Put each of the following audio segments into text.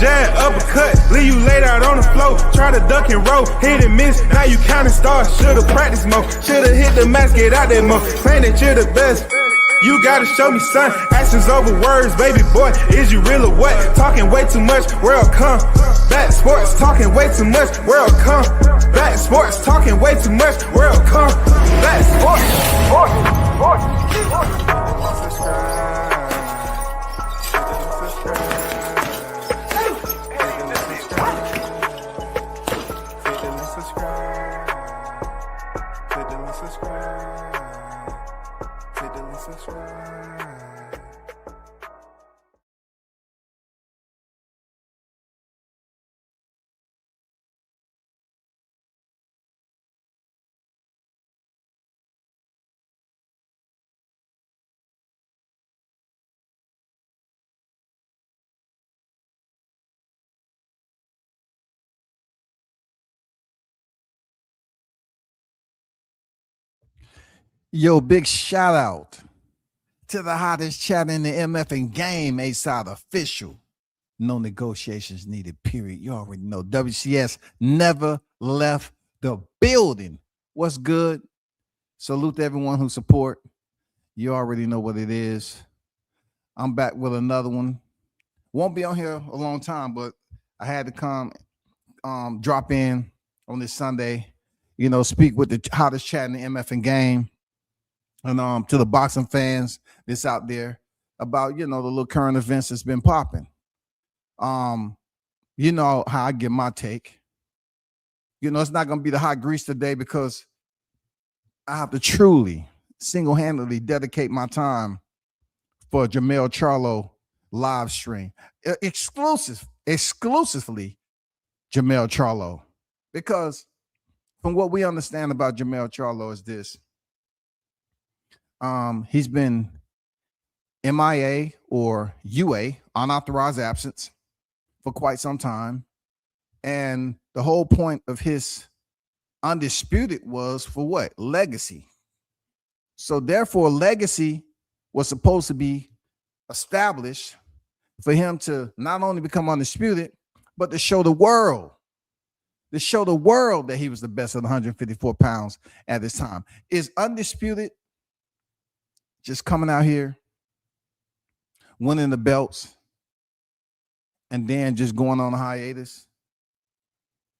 jab, uppercut, leave you laid out on the floor. Try to duck and roll, hit and miss, now you counting stars. Should've practiced more, should've hit the mask, get out there more. Saying that you're the best, you gotta show me, son. Actions over words, baby boy, is you real or what? Talking way too much, world come back sports. Talking way too much, world come back sports. Talking way too much, world come back sports. Yo, big shout out to the hottest chat in the MF and game, A-Side official. No negotiations needed, period. You already know. WCS never left the building. What's good? Salute to everyone who support. You already know what it is. I'm back with another one. Won't be on here a long time, but I had to come drop in on this Sunday, speak with the hottest chat in the MF and game. And to the boxing fans that's out there about, the little current events that's been popping. You know how I get my take. It's not going to be the hot grease today because I have to truly single-handedly dedicate my time for Mell Charlo live stream. Exclusively Mell Charlo. Because from what we understand about Mell Charlo is this. He's been MIA or UA, unauthorized absence, for quite some time. And the whole point of his undisputed was for what? Legacy. So therefore, legacy was supposed to be established for him to not only become undisputed, but to show the world that he was the best of the 154 pounds at this time. Is undisputed just coming out here, winning the belts, and then just going on a hiatus?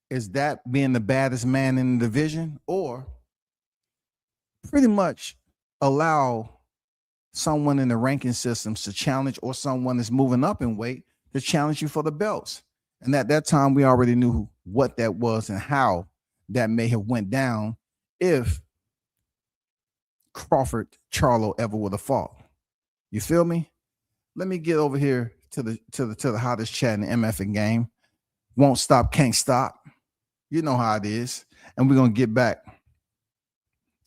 Is that being the baddest man in the division? Or pretty much allow someone in the ranking systems to challenge, or someone that's moving up in weight to challenge you for the belts? And at that time, we already knew what that was and how that may have went down if Crawford Charlo ever would have fought. You feel me? Let me get over here to the hottest chat in the MF and game. Won't stop, can't stop. You know how it is. And we're gonna get back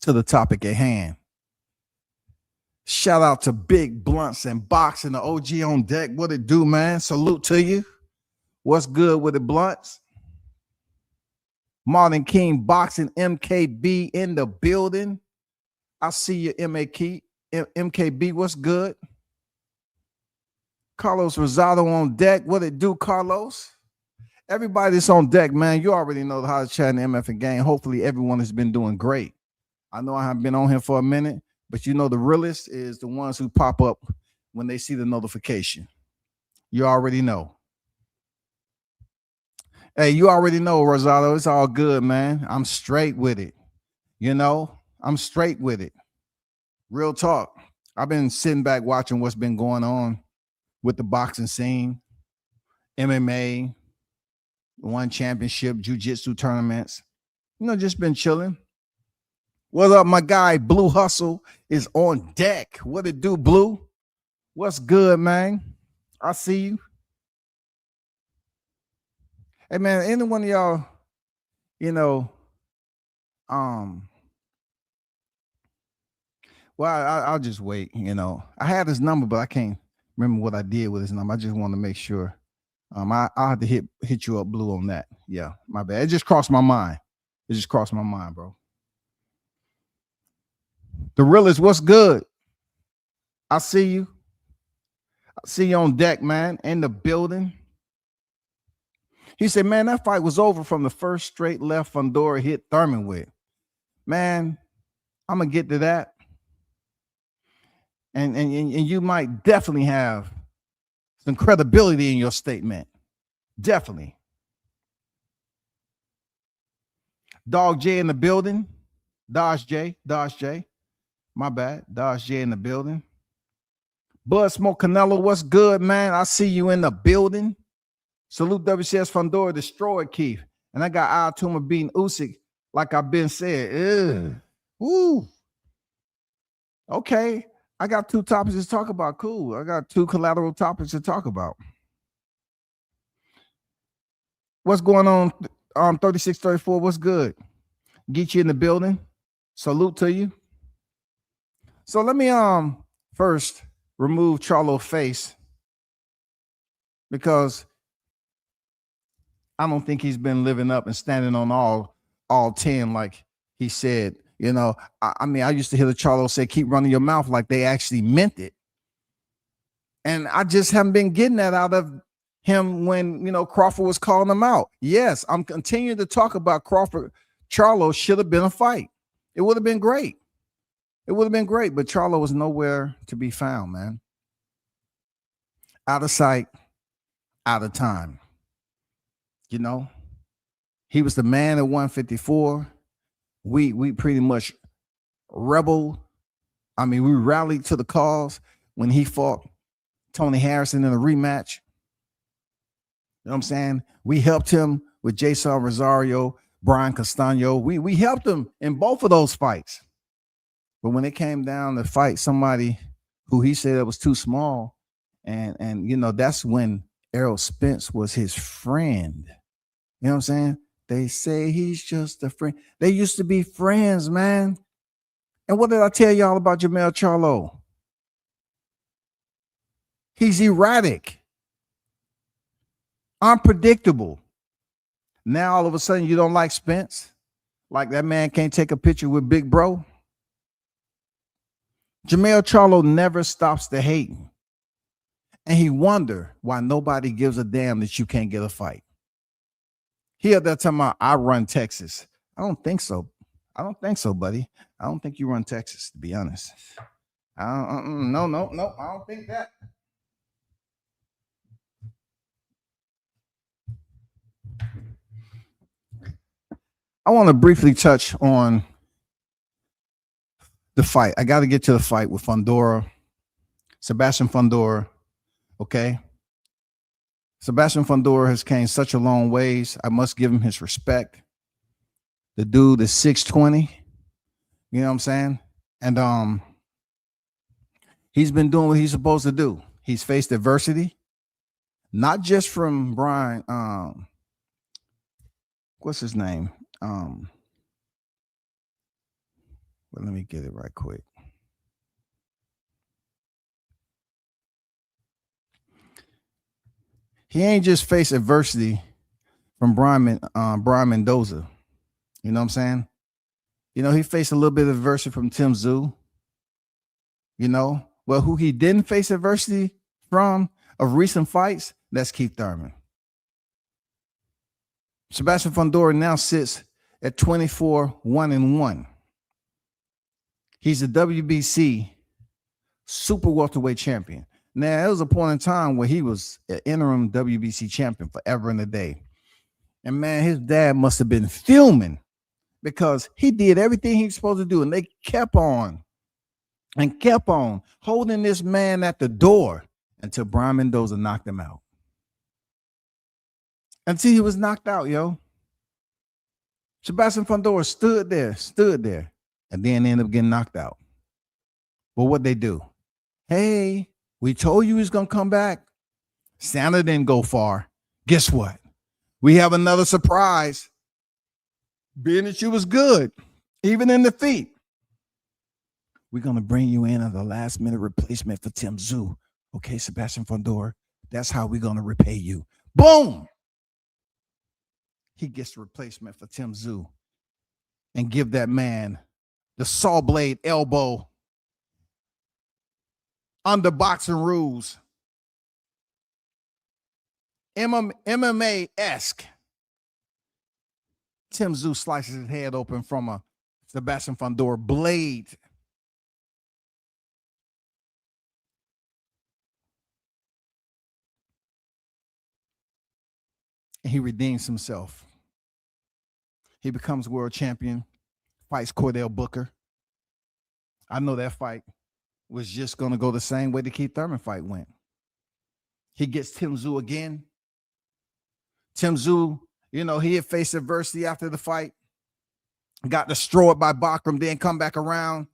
to the topic at hand. Shout out to Big Blunts and Boxing, the OG on deck. What it do, man? Salute to you. What's good with the Blunts? Martin King Boxing, MKB in the building. I see you, MKB. What's good? Carlos Rosado on deck. What it do, Carlos? Everybody that's on deck, man, you already know how to chat in the MF and game. Hopefully everyone has been doing great. I know I haven't been on here for a minute, but the realest is the ones who pop up when they see the notification. You already know. Hey, you already know, Rosado. It's all good, man. I'm straight with it. I'm straight with it. Real talk. I've been sitting back watching what's been going on with the boxing scene, MMA, one championship, jiu-jitsu tournaments. Just been chilling. What up, my guy? Blue Hustle is on deck. What it do, Blue? What's good, man? I see you. Hey, man, any one of y'all, well, I'll just wait. I had his number, but I can't remember what I did with his number. I just want to make sure. I'll have to hit you up, Blue, on that. Yeah, my bad. It just crossed my mind. Bro. The realest, what's good? I see you. I see you on deck, man, in the building. He said, man, that fight was over from the first straight left Fundora hit Thurman with. Man, I'm going to get to that. And you might definitely have some credibility in your statement. Definitely. Dog J in the building. Dodge J. My bad. Dodge J in the building. Bud Smoke Canelo, what's good, man? I see you in the building. Salute WCS Fundora, destroyed Keith. And I got Al-Tuma beating Usyk, like I've been said. Ugh. Woo. Okay. I got 2 topics to talk about. Cool. I got 2 collateral topics to talk about. What's going on? 3634, what's good? Get you in the building. Salute to you. So let me first remove Charlo's face, because I don't think he's been living up and standing on all 10 like he said. You know, I mean, I used to hear the Charlo say, keep running your mouth, like they actually meant it. And I just haven't been getting that out of him when, you know, Crawford was calling him out. Yes, I'm continuing to talk about Crawford. Charlo should have been a fight. It would have been great. It would have been great, but Charlo was nowhere to be found, man. Out of sight, out of time. You know, he was the man at 154. We pretty much rebelled. I mean, we rallied to the cause when he fought Tony Harrison in a rematch. You know what I'm saying? We helped him with Jason Rosario, Brian Castano. We helped him in both of those fights. But when it came down to fight somebody who he said was too small, and you know, that's when Errol Spence was his friend. You know what I'm saying? They say he's just a friend. They used to be friends, man. And what did I tell y'all about Mell Charlo? He's erratic, unpredictable. Now all of a sudden you don't like Spence? Like that man can't take a picture with Big Bro? Mell Charlo never stops to hate. And he wonder why nobody gives a damn that you can't get a fight. He up there talking about, I run Texas. I don't think so. I don't think so, buddy. I don't think you run Texas, to be honest. No, I don't think that. I want to briefly touch on the fight. I got to get to the fight with Fundora, Sebastian Fundora. Okay. Sebastian Fundora has came such a long ways. I must give him his respect. The dude is 620. You know what I'm saying? And he's been doing what he's supposed to do. He's faced adversity, not just from Brian. What's his name? Well, let me get it right quick. He ain't just faced adversity from Brian Mendoza. You know what I'm saying? You know, he faced a little bit of adversity from Tim Tszyu. You know, well, who he didn't face adversity from of recent fights, that's Keith Thurman. Sebastian Fundora now sits at 24-1-1. He's the WBC super welterweight champion. Now, there was a point in time where he was an interim WBC champion forever and a day. And man, his dad must have been fuming because he did everything he was supposed to do. And they kept on holding this man at the door until Brian Mendoza knocked him out. Until he was knocked out, yo. Sebastian Fundora stood there, and then ended up getting knocked out. But what they do? Hey, we told you he's going to come back. Santa didn't go far. Guess what? We have another surprise. Being that you was good, even in defeat. We're going to bring you in as a last-minute replacement for Tim Tszyu. Okay, Sebastian Fundora, that's how we're going to repay you. Boom! He gets the replacement for Tim Tszyu and give that man the saw blade elbow under boxing rules. MMA-esque. Tim Tszyu slices his head open from a Sebastian Fundora blade. And he redeems himself. He becomes world champion, fights Cordell Booker. I know that fight was just going to go the same way the Keith Thurman fight went. He gets Tim Tszyu again. Tim Tszyu, he had faced adversity after the fight. Got destroyed by Bachram, then come back around.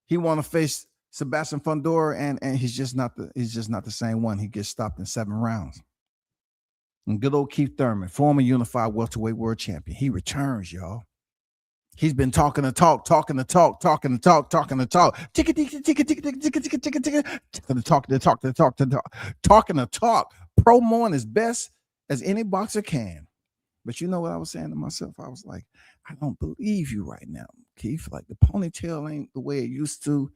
He want to face Sebastian Fundora, and he's just not the same one. He gets stopped in 7 rounds. And good old Keith Thurman, former unified welterweight world champion, he returns, y'all. He's been talking the talk. Talking the talk. Promoing as best as any boxer can. But you know what I was saying to myself? I was like, I don't believe you right now, Keith. Like, the ponytail ain't the way it used to.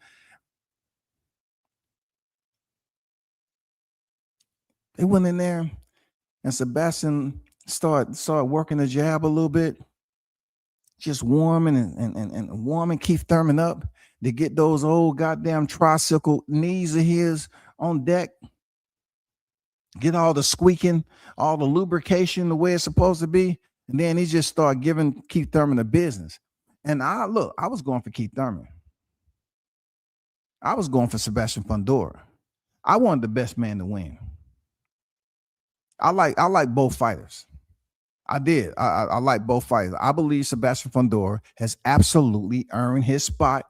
They went in there, and Sebastian started working the jab a little bit, just warming and warming Keith Thurman up to get those old goddamn tricycle knees of his on deck. Get all the squeaking, all the lubrication the way it's supposed to be. And then he just started giving Keith Thurman the business. And I was going for Keith Thurman. I was going for Sebastian Fundora. I wanted the best man to win. I like both fighters. I did. I like both fighters. I believe Sebastian Fundora has absolutely earned his spot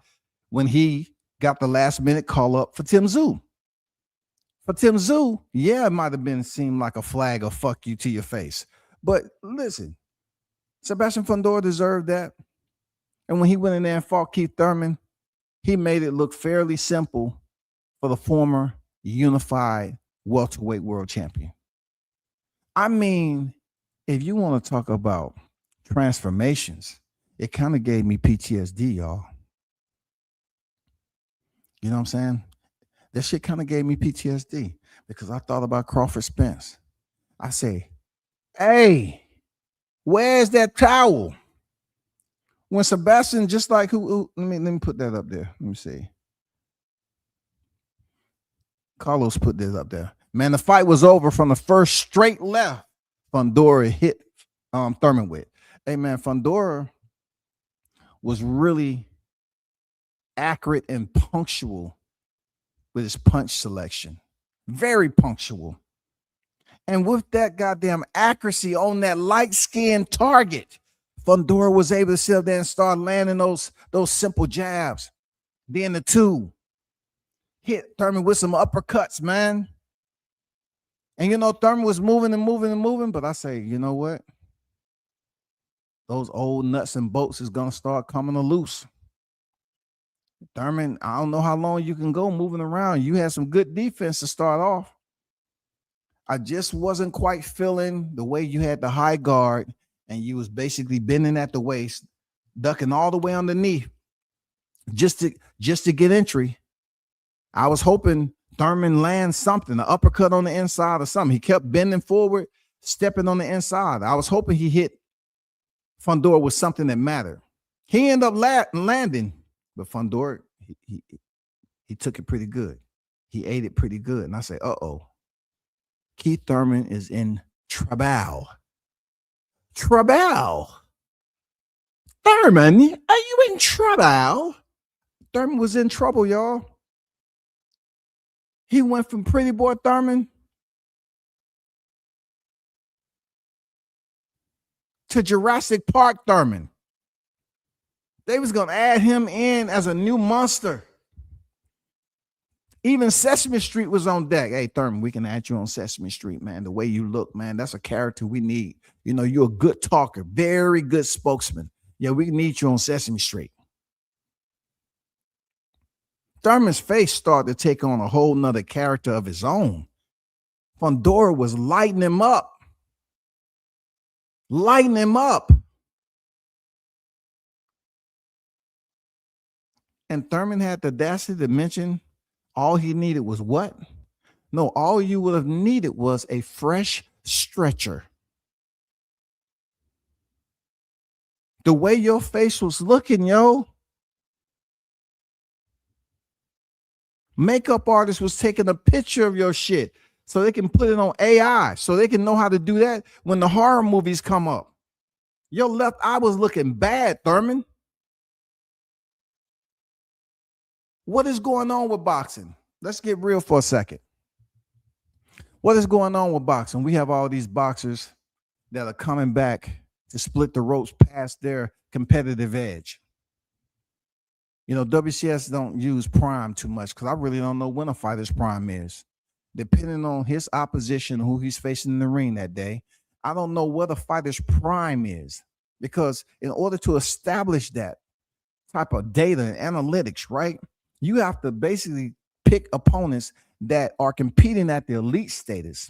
when he got the last minute call up for Tim Tszyu. For Tim Tszyu, yeah, it might have seemed like a flag of fuck you to your face. But listen, Sebastian Fundora deserved that. And when he went in there and fought Keith Thurman, he made it look fairly simple for the former unified welterweight world champion. I mean, if you want to talk about transformations, it kind of gave me PTSD, y'all. You know what I'm saying? That shit kind of gave me PTSD because I thought about Crawford Spence. I say, hey, where's that towel? When Sebastian, just like let me put that up there. Let me see. Carlos put this up there. Man, the fight was over from the first straight left Fundora hit Thurman with. Hey, man, Fundora was really accurate and punctual with his punch selection. Very punctual. And with that goddamn accuracy on that light-skinned target, Fundora was able to sit there and start landing those simple jabs. Then the 2 hit Thurman with some uppercuts, man. And Thurman was moving, but I say, you know what? Those old nuts and bolts is gonna start coming loose. Thurman, I don't know how long you can go moving around. You had some good defense to start off. I just wasn't quite feeling the way you had the high guard and you was basically bending at the waist, ducking all the way underneath just to get entry. I was hoping Thurman lands something, an uppercut on the inside or something. He kept bending forward, stepping on the inside. I was hoping he hit Fundora with something that mattered. He ended up landing, but Fundora, he took it pretty good. He ate it pretty good. And I say, uh-oh, Keith Thurman is in trouble. Trouble. Thurman, are you in trouble? Thurman was in trouble, y'all. He went from Pretty Boy Thurman to Jurassic Park Thurman. They was going to add him in as a new monster. Even Sesame Street was on deck. Hey, Thurman, we can add you on Sesame Street, man. The way you look, man, that's a character we need. You're a good talker, very good spokesman. Yeah, we need you on Sesame Street. Thurman's face started to take on a whole nother character of his own. Fundora was lighting him up. Lighting him up. And Thurman had the audacity to mention all he needed was what? No, all you would have needed was a fresh stretcher. The way your face was looking, yo. Makeup artist was taking a picture of your shit so they can put it on AI, so they can know how to do that when the horror movies come up. Your left eye was looking bad, Thurman. What is going on with boxing? Let's get real for a second. What is going on with boxing? We have all these boxers that are coming back to split the ropes past their competitive edge. You know, WCS don't use prime too much because I really don't know when a fighter's prime is. Depending on his opposition, who he's facing in the ring that day, I don't know what a fighter's prime is, because in order to establish that type of data and analytics, right, you have to basically pick opponents that are competing at the elite status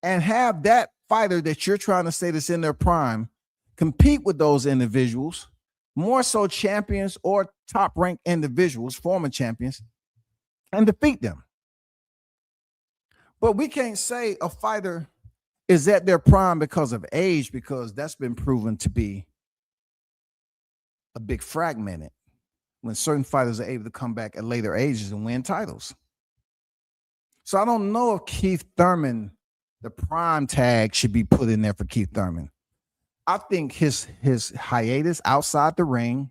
and have that fighter that you're trying to say that's in their prime compete with those individuals, more so champions or top-ranked individuals, former champions, and defeat them. But we can't say a fighter is at their prime because of age, because that's been proven to be a big fragmented when certain fighters are able to come back at later ages and win titles. So I don't know if Keith Thurman, the prime tag should be put in there for Keith Thurman. I think his hiatus outside the ring,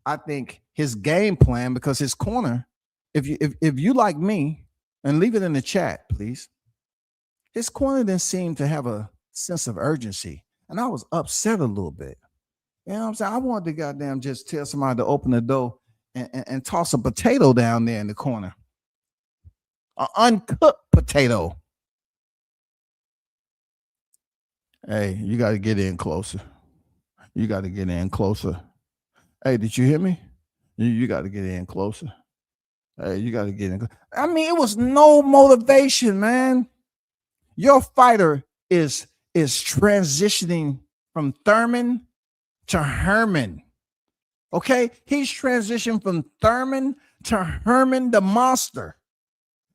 I think his game plan, because his corner, if you like me, and leave it in the chat, please. His corner didn't seem to have a sense of urgency, and I was upset a little bit. You know what I'm saying? I wanted to goddamn just tell somebody to open the door and toss a potato down there in the corner, an uncooked potato. Hey, you got to get in closer. You got to get in closer. Hey, did you hear me? You got to get in closer. Hey, you got to get in. I mean, it was no motivation, man. Your fighter is transitioning from Thurman to Herman. Okay? He's transitioned from Thurman to Herman the monster.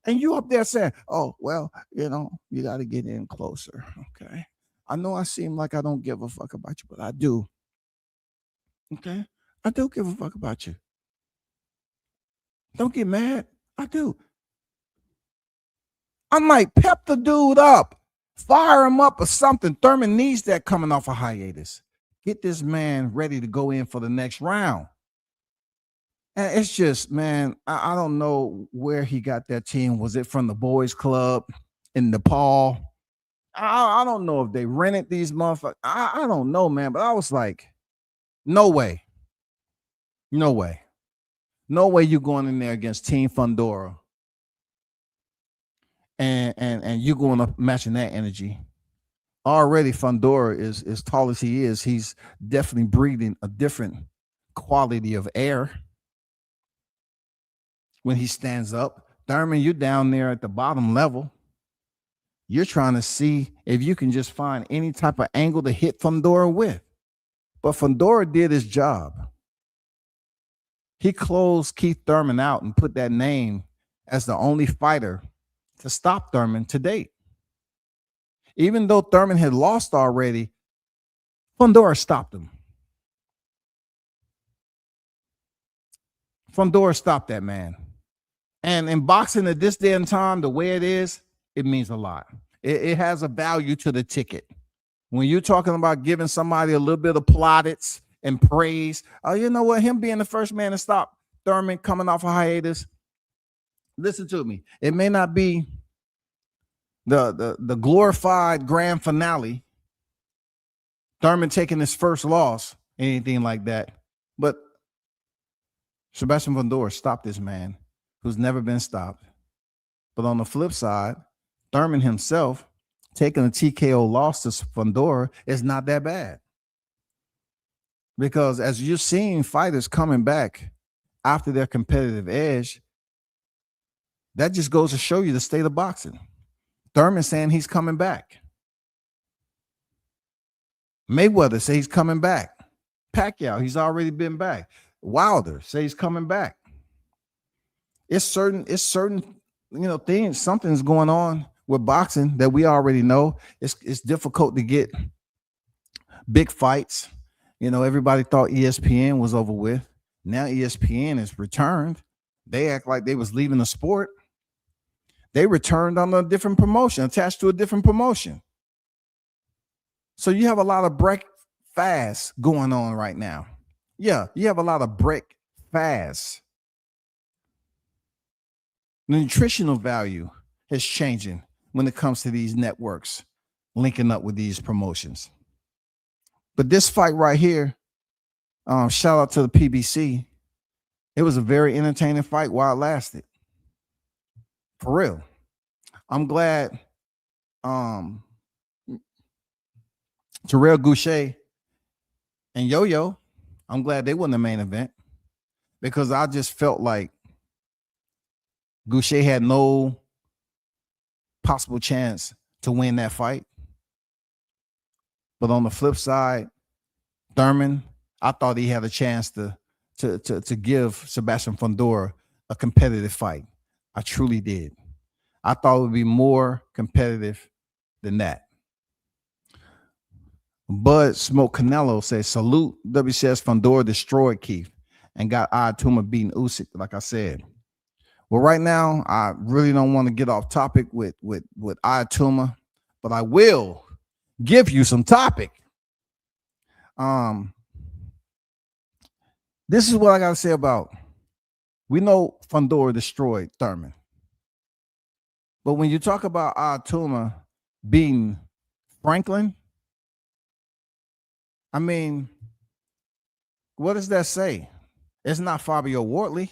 And you up there saying, oh, well, you know, you got to get in closer. Okay? I know I seem like I don't give a fuck about you, but I do. Okay? I do give a fuck about you. Don't get mad. I do. I might pep the dude up, fire him up or something. Thurman needs that coming off a hiatus. Get this man ready to go in for the next round. And it's just, man, I don't know where he got that team. Was it from the boys club in Nepal? I don't know if they rented these motherfuckers. I don't know, man. But I was like, no way. No way. No way you going in there against Team Fundora and you going up matching that energy. Already Fundora is as tall as he is. He's definitely breathing a different quality of air when he stands up. Thurman, you're down there at the bottom level. You're trying to see if you can just find any type of angle to hit Fundora with. But Fundora did his job. He closed Keith Thurman out and put that name as the only fighter to stop Thurman to date. Even though Thurman had lost already, Fundora stopped him. Fundora stopped that man. And in boxing at this day and time, the way it is, it means a lot. It has a value to the ticket. When you're talking about giving somebody a little bit of plaudits and praise, you know what? Him being the first man to stop Thurman coming off a hiatus. Listen to me. It may not be the glorified grand finale, Thurman taking his first loss, anything like that. But Sebastian Fundora stopped this man who's never been stopped. But on the flip side, Thurman himself taking a TKO loss to Fundora is not that bad. Because as you're seeing fighters coming back after their competitive edge, that just goes to show you the state of boxing. Thurman saying he's coming back. Mayweather say he's coming back. Pacquiao, he's already been back. Wilder say he's coming back. It's certain, things, something's going on with boxing that we already know. It's difficult to get big fights. You know, everybody thought ESPN was over with. Now ESPN is returned. They act like they was leaving the sport. They returned on a different promotion, attached to a different promotion. So you have a lot of break fast going on right now. Yeah, you have a lot of break fast. The nutritional value is changing when it comes to these networks linking up with these promotions. But this fight right here, shout out to the PBC. It was a very entertaining fight while it lasted. For real. I'm glad Terrell Goucher and Yo-Yo, I'm glad they won the main event because I just felt like Goucher had no possible chance to win that fight. But on the flip side, Thurman, I thought he had a chance to give Sebastian Fundora a competitive fight. I truly did. I thought it would be more competitive than that. Bud Smoke Canelo says, salute WCS Fundora destroyed Keith and got Ayatuma beating Usyk, like I said. Well, right now, I really don't want to get off topic with Ayatuma, but I will give you some topic. This is what I got to say about, we know Fundora destroyed Thurman. But when you talk about Ayatuma beating Franklin, I mean, what does that say? It's not Fabio Wortley.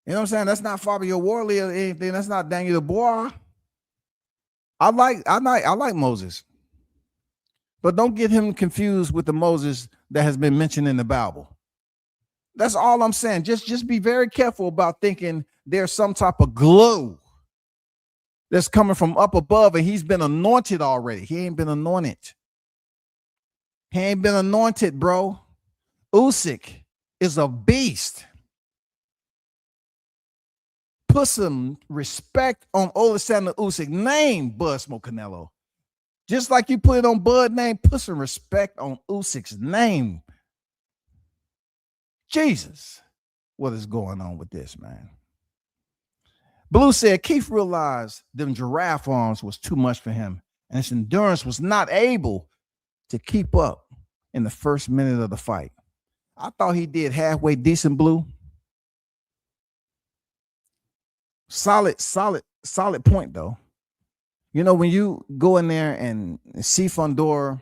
You know what I'm saying? That's not Fabio Wortley or anything. That's not Daniel Dubois. I like Moses. But don't get him confused with the Moses that has been mentioned in the Bible. That's all I'm saying. Just be very careful about thinking there's some type of glue that's coming from up above and he's been anointed already. He ain't been anointed. He ain't been anointed, bro. Usyk is a beast. Put some respect on Alexander Usyk's name, Bud Smoke Canelo. Just like you put it on Bud's name, put some respect on Usyk's name. Jesus, what is going on with this, man? Blue said Keith realized them giraffe arms was too much for him, and his endurance was not able to keep up in the first minute of the fight. I thought he did halfway decent, Blue. Solid point, though. You know, when you go in there and see Fundora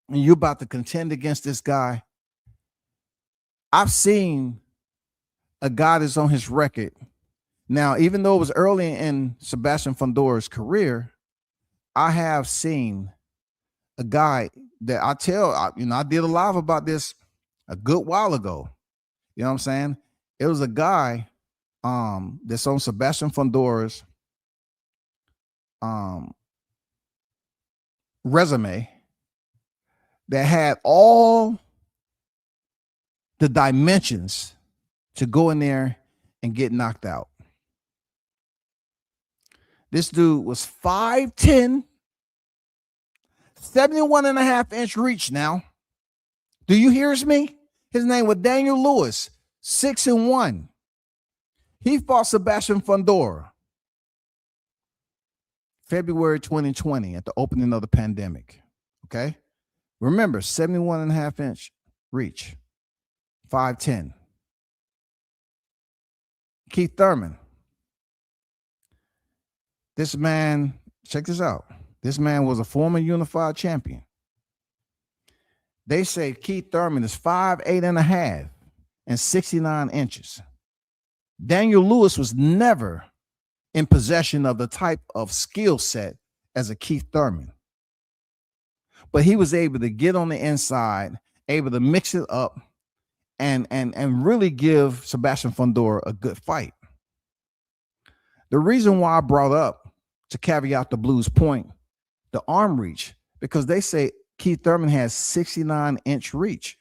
and you're about to contend against this guy, I've seen a guy that's on his record. Now, even though it was early in Sebastian Fundora's career, I have seen a guy that I did a live about this a good while ago. You know what I'm saying? It was a guy that's on Sebastian Fundora's resume that had all the dimensions to go in there and get knocked out. This dude was 5'10", 71.5-inch reach now. Do you hear me? His name was Daniel Lewis, 6'1". He fought Sebastian Fundora February 2020 at the opening of the pandemic. Okay? Remember, 71.5-inch reach, 5'10". Keith Thurman. This man, check this out. This man was a former unified champion. They say Keith Thurman is 5'8.5" and 69 inches. Daniel Lewis was never in possession of the type of skill set as a Keith Thurman. But he was able to get on the inside, able to mix it up, and really give Sebastian Fundora a good fight. The reason why I brought up, to caveat the Blues point, the arm reach, because they say Keith Thurman has 69-inch reach.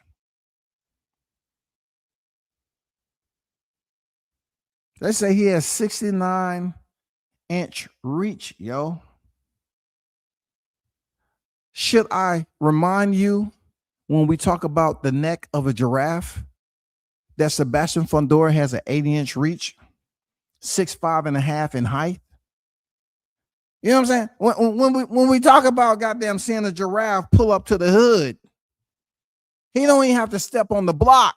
They say he has 69 inch reach, yo. Should I remind you when we talk about the neck of a giraffe that Sebastian Fundora has an 80-inch reach, 6'5.5" in height? You know what I'm saying? When we talk about goddamn seeing a giraffe pull up to the hood, he don't even have to step on the block.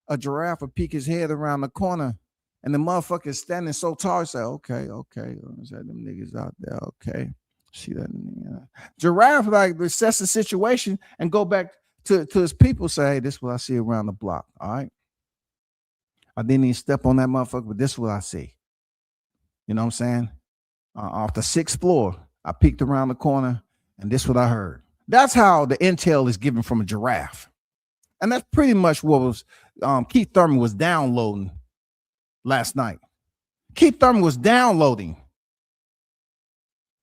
A giraffe will peek his head around the corner, and the motherfucker is standing so tall. Say, okay, them niggas out there, okay. See that? Giraffe like assess the situation and go back to his people. Say, hey, this is what I see around the block. All right. I didn't even step on that motherfucker, but this is what I see. You know what I'm saying? Off the 6th floor, I peeked around the corner, and this is what I heard. That's how the intel is given from a giraffe. And that's pretty much what was Keith Thurman was downloading last night. Keith Thurman was downloading.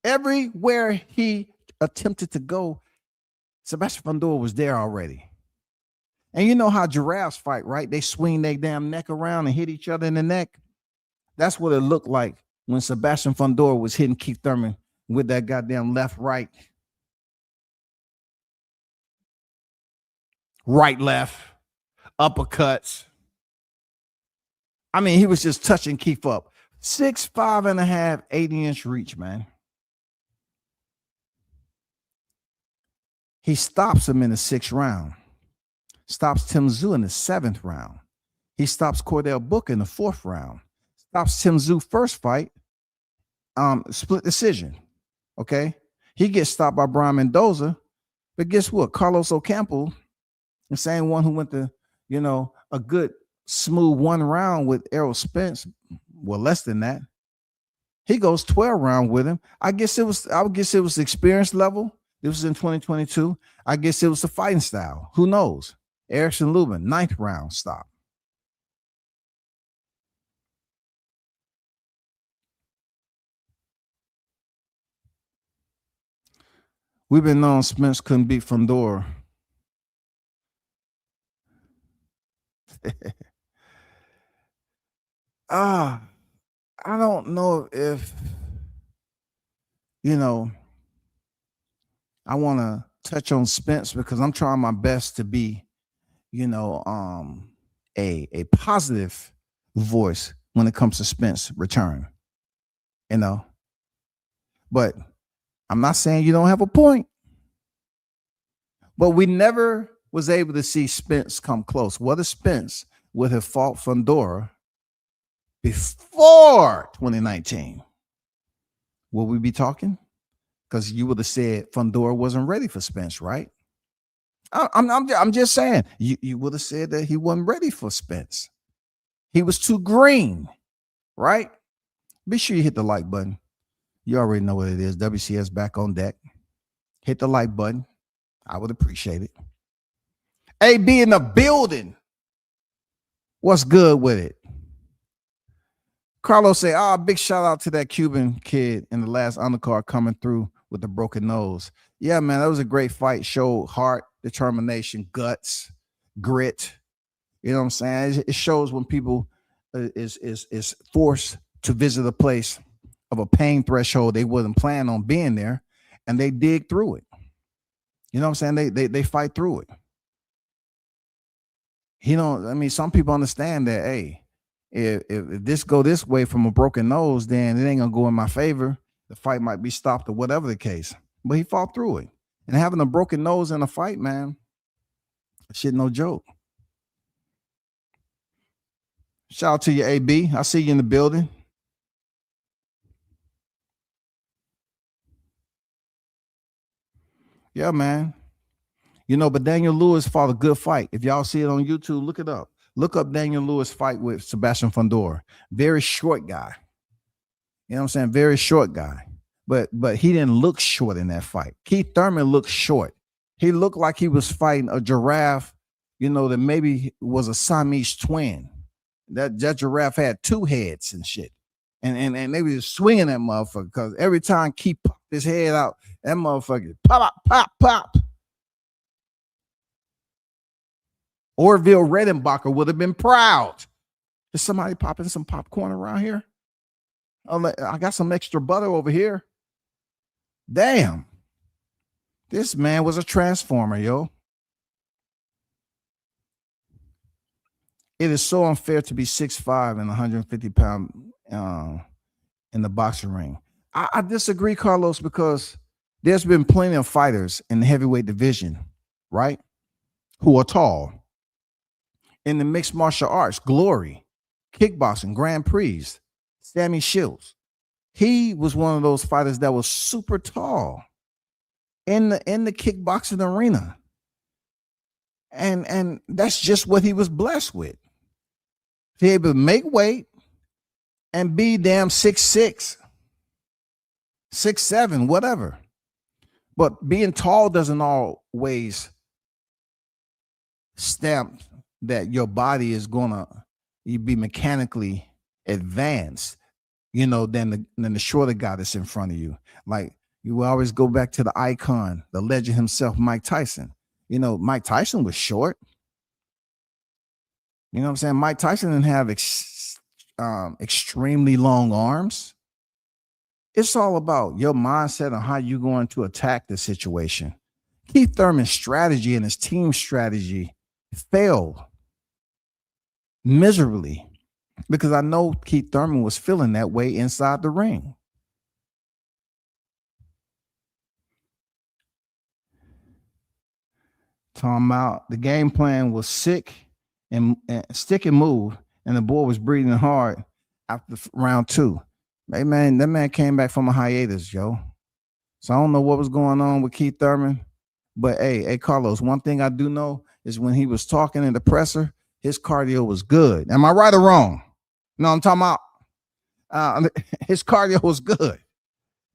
Everywhere he attempted to go, Sebastian Fundora was there already. And you know how giraffes fight, right? They swing their damn neck around and hit each other in the neck. That's what it looked like when Sebastian Fundora was hitting Keith Thurman with that goddamn left, right, left, uppercuts. I mean, he was just touching Keith up. 6'5.5", 80-inch reach, man. He stops him in the 6th round. Stops Tim Tszyu in the 7th round. He stops Cordell Booker in the 4th round. Stops Tim Tszyu first fight, split decision. Okay, he gets stopped by Brian Mendoza, but guess what? Carlos Ocampo, the same one who went to, a good smooth 1 round with Errol Spence, well, less than that. He goes 12 round with him. I would guess it was the experience level. This was in 2022. I guess it was the fighting style. Who knows? Erickson Lubin, 9th round stop. We've been known Spence couldn't beat Fundora. I don't know if, I want to touch on Spence because I'm trying my best to be, a positive voice when it comes to Spence return, but I'm not saying you don't have a point, but we never was able to see Spence come close. Whether Spence would have fought Fundora before 2019, will we be talking? Because you would have said Fundora wasn't ready for Spence, right? I'm just saying, you would have said that he wasn't ready for Spence. He was too green, right? Be sure you hit the like button. You already know what it is. WCS back on deck. Hit the like button. I would appreciate it. AB in the building. What's good with it? Carlos say, big shout out to that Cuban kid in the last undercard coming through with the broken nose. Yeah, man, that was a great fight. Showed heart, determination, guts, grit. You know what I'm saying? It shows when people is forced to visit a place of a pain threshold they wasn't planning on being there, and they dig through it. You know what I'm saying? They fight through it. Some people understand that, hey, if this go this way from a broken nose, then it ain't gonna go in my favor. The fight might be stopped or whatever the case. But he fought through it. And having a broken nose in a fight, man, shit, no joke. Shout out to you, AB. I see you in the building. Yeah, man. But Daniel Lewis fought a good fight. If y'all see it on YouTube, look it up. Look up Daniel Lewis fight with Sebastian Fundora. Very short guy. You know what I'm saying? Very short guy. But he didn't look short in that fight. Keith Thurman looked short. He looked like he was fighting a giraffe, that maybe was a Siamese twin. That giraffe had 2 heads and shit. And they were just swinging that motherfucker because every time Keith popped his head out, that motherfucker pop, pop, pop. Orville Redenbacher would have been proud. Is somebody popping some popcorn around here? I got some extra butter over here. Damn. This man was a transformer, yo. It is so unfair to be 6'5" and 150-pound in the boxing ring. I disagree, Carlos, because there's been plenty of fighters in the heavyweight division, right, who are tall. In the mixed martial arts, Glory, kickboxing, Grand Prix, Sammy Shields. He was one of those fighters that was super tall in the kickboxing arena. And that's just what he was blessed with. To be able to make weight and be damn 6'6", 6'7", whatever. But being tall doesn't always stamp that your body is gonna be mechanically advanced, than the shorter guy that's in front of you. Like, you will always go back to the icon, the legend himself, Mike Tyson. Mike Tyson was short. You know what I'm saying? Mike Tyson didn't have extremely long arms. It's all about your mindset on how you're going to attack the situation. Keith Thurman's strategy and his team strategy failed miserably because I know Keith Thurman was feeling that way inside the ring. Talking about the game plan was stick and move, and the boy was breathing hard after round 2. Hey, man, that man came back from a hiatus, yo. So I don't know what was going on with Keith Thurman, but hey, Carlos, one thing I do know is when he was talking in the presser, his cardio was good. Am I right or wrong? No, I'm talking about his cardio was good.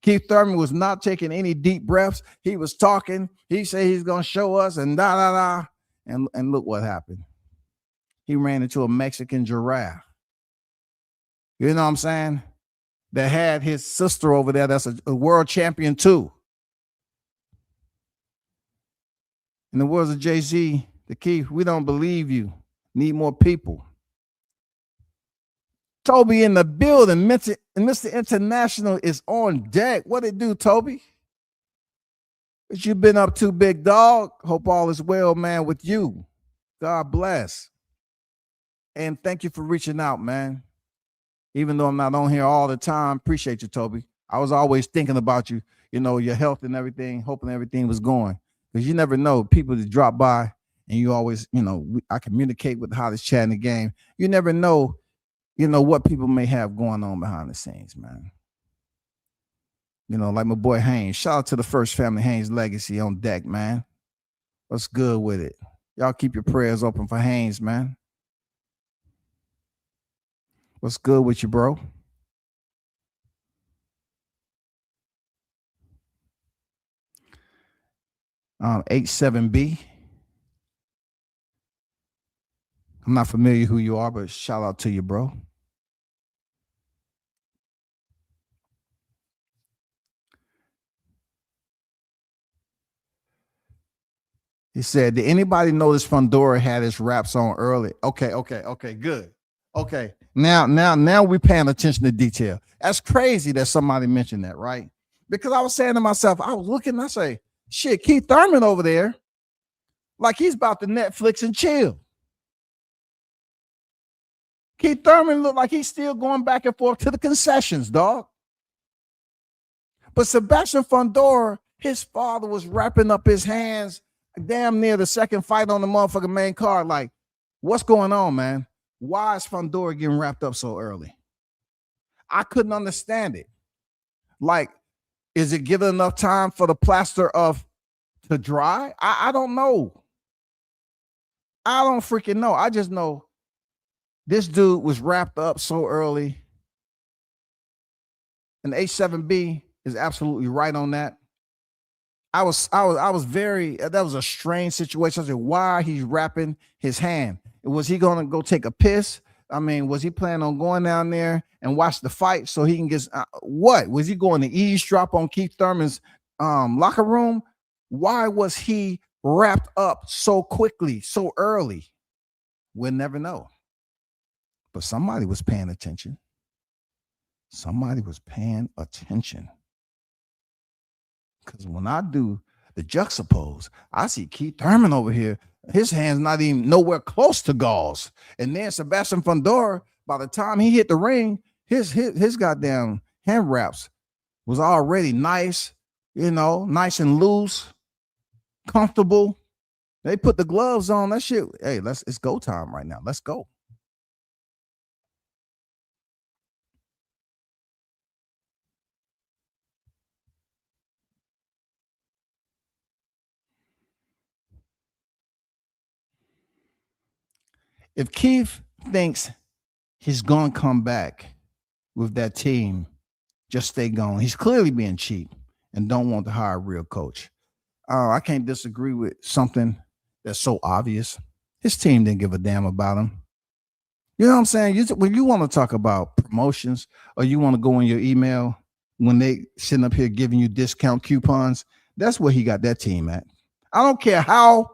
Keith Thurman was not taking any deep breaths. He was talking. He said he's going to show us and and look what happened. He ran into a Mexican giraffe. You know what I'm saying? That had his sister over there that's a world champion too. In the words of Jay-Z, the key, we don't believe you. Need more people. Toby in the building. Mr. International is on deck. What it do, Toby? What you been up to, big dog? Hope all is well, man, with you. God bless. And thank you for reaching out, man. Even though I'm not on here all the time, appreciate you, Toby. I was always thinking about you, your health and everything, hoping everything was going. Because you never know, people that drop by and you always, I communicate with the hottest chat in the game. You never know, what people may have going on behind the scenes, man. Like my boy Haynes. Shout out to the First Family Haynes legacy on deck, man. What's good with it? Y'all keep your prayers open for Haynes, man. What's good with you, bro? H7B. I'm not familiar who you are, but shout out to you, bro. He said, did anybody notice Fundora had his raps on early? Okay, good. Okay, now we're paying attention to detail. That's crazy that somebody mentioned that, right? Because I was saying to myself, I was looking, I say, shit, Keith Thurman over there, like he's about to Netflix and chill. Keith Thurman looked like he's still going back and forth to the concessions, dog. But Sebastian Fundora, his father was wrapping up his hands damn near the second fight on the motherfucking main card. Like, what's going on, man? Why is Fundora getting wrapped up so early? I couldn't understand it. Like, is it given enough time for the plaster to dry? I don't know. I don't freaking know. I just know this dude was wrapped up so early. And H7B is absolutely right on that. I was very, that was a strange situation. I said, why he's wrapping his hand? Was he going to go take a piss? I mean, was he planning on going down there and watch the fight so he can get, what? Was he going to eavesdrop on Keith Thurman's locker room? Why was he wrapped up so quickly, so early? We'll never know. But somebody was paying attention. Somebody was paying attention. Because when I do the juxtapose, I see Keith Thurman over here. His hand's not even nowhere close to Gauls. And then Sebastian Fundora, by the time he hit the ring, his goddamn hand wraps was already nice, nice and loose, comfortable. They put the gloves on. That shit. Hey, it's go time right now. Let's go. If Keith thinks he's gonna come back with that team, just stay gone. He's clearly being cheap and don't want to hire a real coach. I can't disagree with something that's so obvious. His team didn't give a damn about him. You know what I'm saying? When you want to talk about promotions or you want to go in your email when they sitting up here giving you discount coupons, that's where he got that team at. I don't care how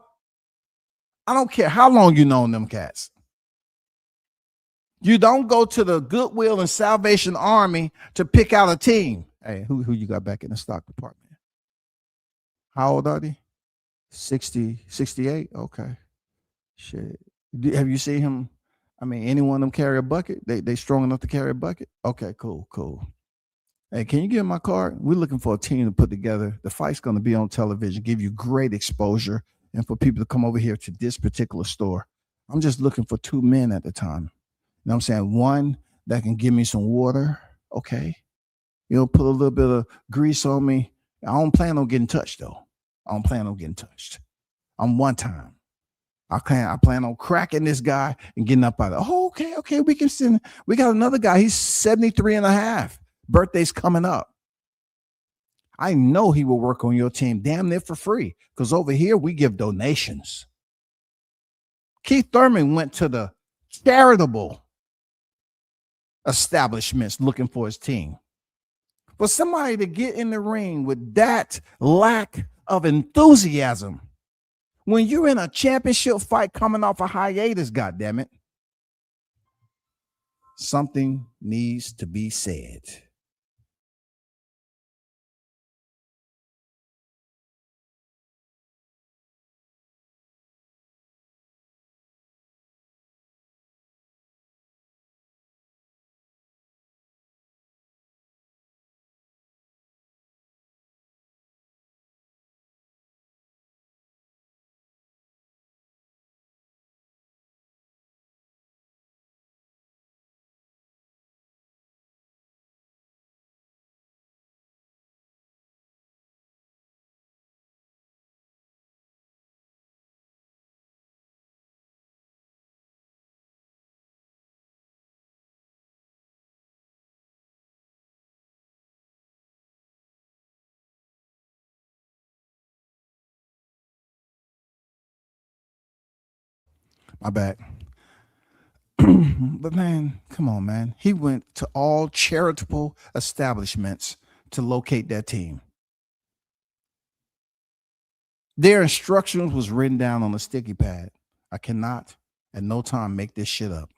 long you known them cats. You don't go to the Goodwill and Salvation Army to pick out a team. Hey, who you got back in the stock department? How old are they? 60, 68? Okay. Shit. Have you seen him? I mean, any one of them carry a bucket? They strong enough to carry a bucket? Okay, cool. Hey, can you give my card? We're looking for a team to put together. The fight's going to be on television, give you great exposure, and for people to come over here to this particular store. I'm just looking for 2 men at the time. You know what I'm saying? One that can give me some water. Okay. Put a little bit of grease on me. I don't plan on getting touched, though. I'm one time. I plan on cracking this guy and getting up out of it. Oh, okay. We got another guy. He's 73 and a half. Birthday's coming up. I know he will work on your team damn near for free because over here we give donations. Keith Thurman went to the charitable establishments looking for his team. For somebody to get in the ring with that lack of enthusiasm when you're in a championship fight coming off a hiatus, goddammit, something needs to be said. My bad. But man, come on, man. He went to all charitable establishments to locate that team. Their instructions was written down on a sticky pad. I cannot at no time make this shit up.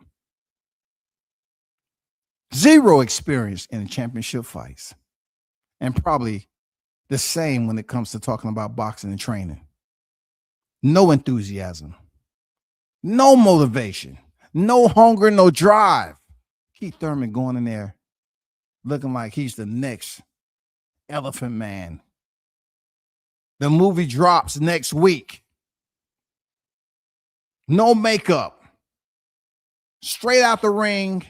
Zero experience in championship fights. And probably the same when it comes to talking about boxing and training. No enthusiasm. No motivation. No hunger, no drive. Keith Thurman going in there looking like he's the next Elephant Man. The movie drops next week. No makeup. Straight out the ring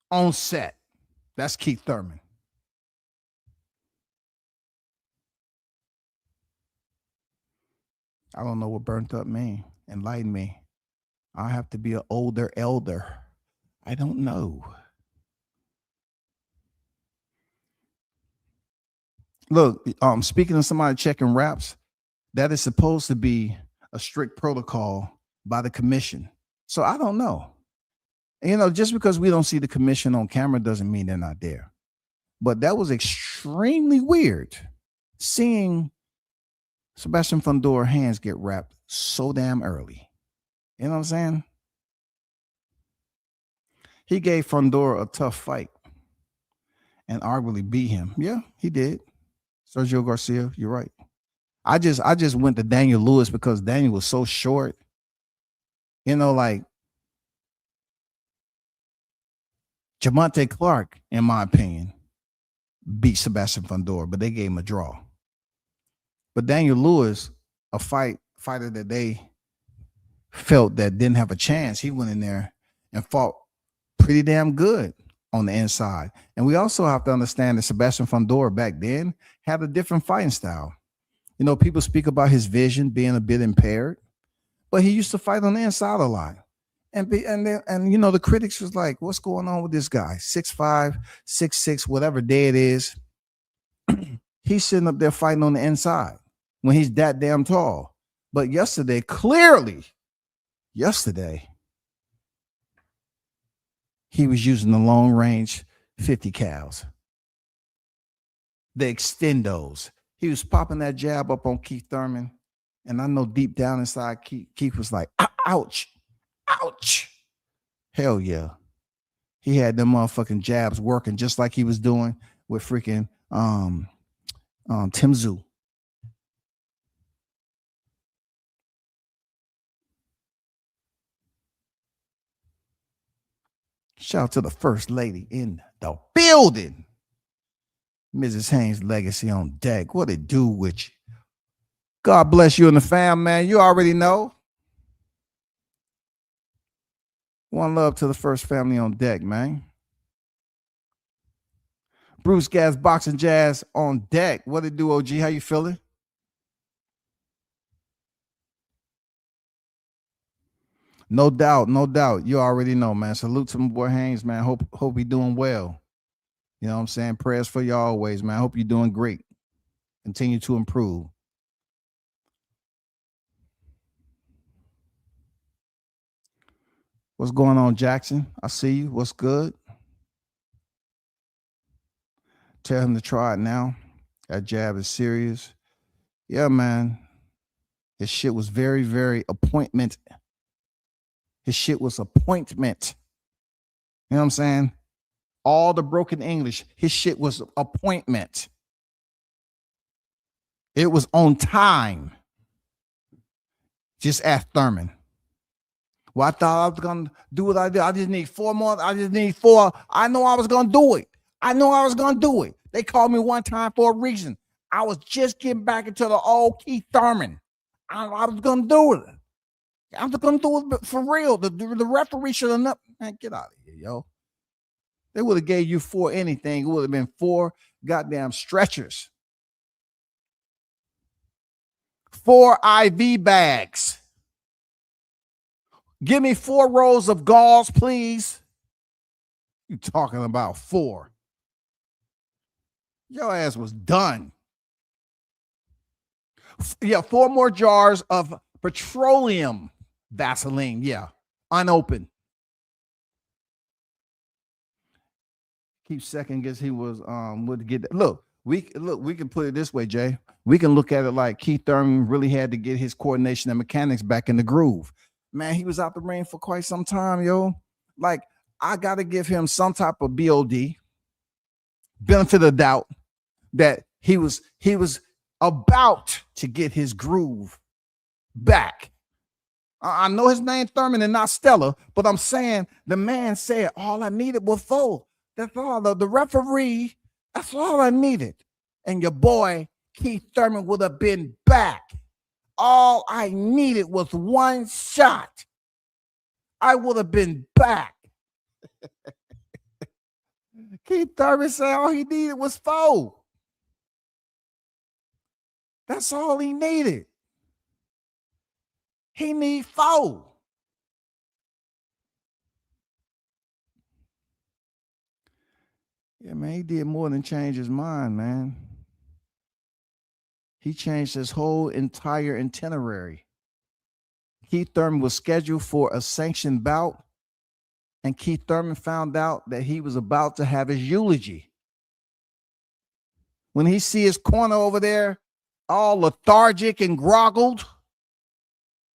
on set. That's Keith Thurman. I don't know what burnt up mean. Enlighten me. I have to be an older elder. I don't know. Look, speaking of somebody checking wraps, that is supposed to be a strict protocol by the commission. So I don't know. Just because we don't see the commission on camera doesn't mean they're not there. But that was extremely weird seeing Sebastian Fundora hands get wrapped so damn early. You know what I'm saying? He gave Fundora a tough fight. and arguably beat him. Yeah, he did. Sergio Garcia, you're right. I just went to Daniel Lewis because Daniel was so short. You know, like Javante Clark, in my opinion, beat Sebastian Fundora, but they gave him a draw. But Daniel Lewis, a fighter that they felt that didn't have a chance, he went in there and fought pretty damn good on the inside. And we also have to understand that Sebastian Fundora back then had a different fighting style. You know, people speak about his vision being a bit impaired, but he used to fight on the inside a lot. And you know, the critics was like, what's going on with this guy? 6'5", 6'6", whatever day it is. He's sitting up there fighting on the inside when he's that damn tall. But yesterday, he was using the long range 50 cals, the extendos. He was popping that jab up on Keith Thurman. And I know deep down inside, Keith was like, ouch, ouch. Hell yeah. He had them motherfucking jabs working just like he was doing with freaking Tim Tszyu. Shout out to the first lady in the building. Mrs. Haynes' legacy on deck. What it do with you? God bless you and the fam, man. You already know. One love to the first family on deck, man. Bruce Gas Boxing Jazz on deck. What it do, OG? How you feeling? No doubt, no doubt. You already know, man. Salute to my boy Haynes, man. Hope he doing well. You know what I'm saying? Prayers for you always, man. Hope you're doing great. Continue to improve. What's going on, Jackson? I see you. What's good? Tell him to try it now. That jab is serious. Yeah, man. His shit was very, very appointment. His shit was appointment. You know what I'm saying? All the broken English. His shit was appointment. It was on time. Just ask Thurman. Well, I thought I was going to do what I did. I just need 4 more. I just need 4. I know I was going to do it. They called me one time for a reason. I was just getting back into the old Keith Thurman. I was going to do it. I was going to do it for real. The referee should have not. Man, get out of here, yo. They would have gave you 4 anything. It would have been 4 goddamn stretchers. 4 IV bags. Give me 4 rolls of gauze, please. You talking about 4. Your ass was done. Yeah, 4 more jars of petroleum Vaseline. Yeah, unopened. Keep second guess he was would get that. Look, we can put it this way, Jay. We can look at it like Keith Thurman really had to get his coordination and mechanics back in the groove. Man, he was out the ring for quite some time, yo. Like, I got to give him some type of BOD, benefit of the doubt, that he was about to get his groove back. I know his name Thurman and not Stella, but I'm saying the man said all I needed was 4. That's all. The referee, that's all I needed. And your boy Keith Thurman would have been back. All I needed was 1 shot. I would have been back. Keith Thurman said all he needed was 4. That's all he needed. He need 4. Yeah, man, he did more than change his mind, man. He changed his whole entire itinerary. Keith Thurman was scheduled for a sanctioned bout, and Keith Thurman found out that he was about to have his eulogy. When he see his corner over there, all lethargic and groggled,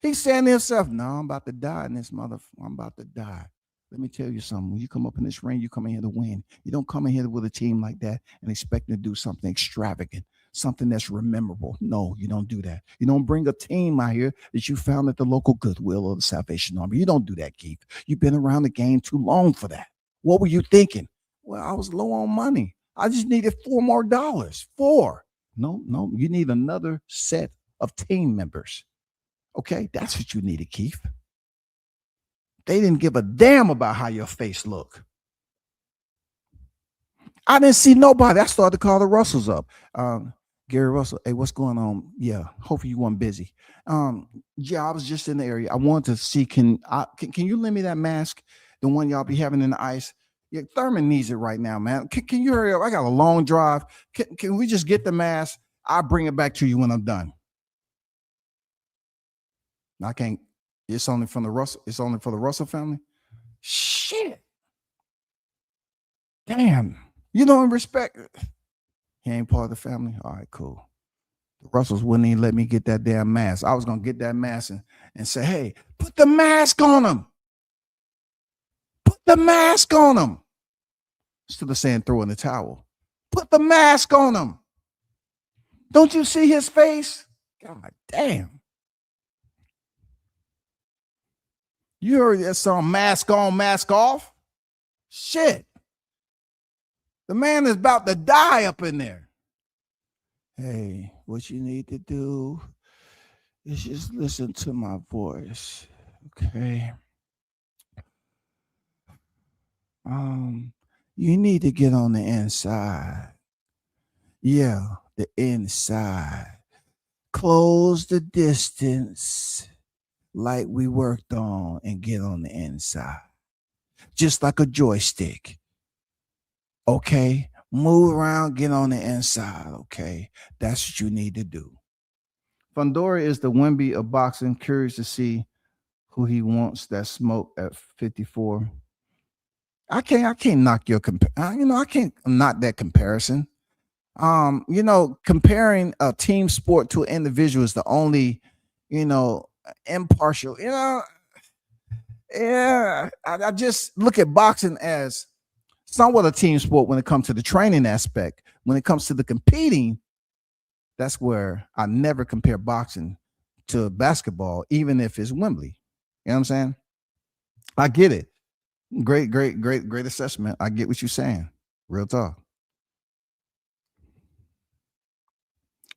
he's saying to himself, no, I'm about to die in this motherfucker. I'm about to die. Let me tell you something. When you come up in this ring, you come in here to win. You don't come in here with a team like that and expect to do something extravagant, something that's memorable. No, you don't do that. You don't bring a team out here that you found at the local Goodwill or the Salvation Army. You don't do that, Keith. You've been around the game too long for that. What were you thinking? Well, I was low on money. I just needed $4 more. Four. No, you need another set of team members. Okay, that's what you needed, Keith. They didn't give a damn about how your face looked. I didn't see nobody. I started to call the Russells up. Gary Russell, hey, what's going on? Yeah, hopefully you weren't busy. Yeah, I was just in the area. I wanted to see, can you lend me that mask, the one y'all be having in the ice? Yeah, Thurman needs it right now, man. Can you hurry up? I got a long drive. Can we just get the mask? I'll bring it back to you when I'm done. I can't. It's only from the Russell. It's only for the Russell family. Shit. Damn. You don't respect. He ain't part of the family. All right, cool. The Russells wouldn't even let me get that damn mask. I was gonna get that mask and say, hey, put the mask on him. Put the mask on him. Instead of saying throw in the towel. Put the mask on him. Don't you see his face? God damn. You heard that song, mask on, mask off? Shit. The man is about to die up in there. Hey, what you need to do is just listen to my voice, okay? You need to get on the inside. Yeah, the inside. Close the distance like we worked on and get on the inside. Just like a joystick. Okay? Move around, get on the inside, okay? That's what you need to do. Fundora is the Wemby of boxing. Curious to see who he wants that smoke at 54. I can't knock your I can't knock that comparison. Comparing a team sport to an individual is the only, impartial, yeah. I just look at boxing as somewhat a team sport when it comes to the training aspect. When it comes to the competing, that's where I never compare boxing to basketball, even if it's Wembley. You know what I'm saying? I get it. Great assessment. I get what you're saying. Real talk.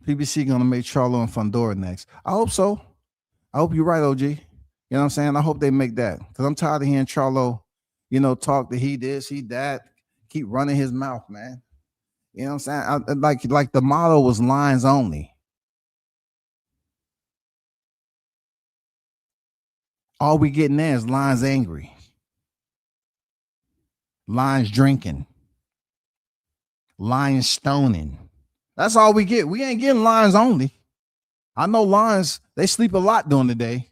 PBC gonna make Charlo and Fundora next. I hope so. I hope you're right, OG. You know what I'm saying? I hope they make that because I'm tired of hearing Charlo, talk that he this, he that, keep running his mouth, man. You know what I'm saying? Like the motto was lines only. All we getting there is lines angry, lines drinking, lines stoning. That's all we get. We ain't getting lines only. I know lines, they sleep a lot during the day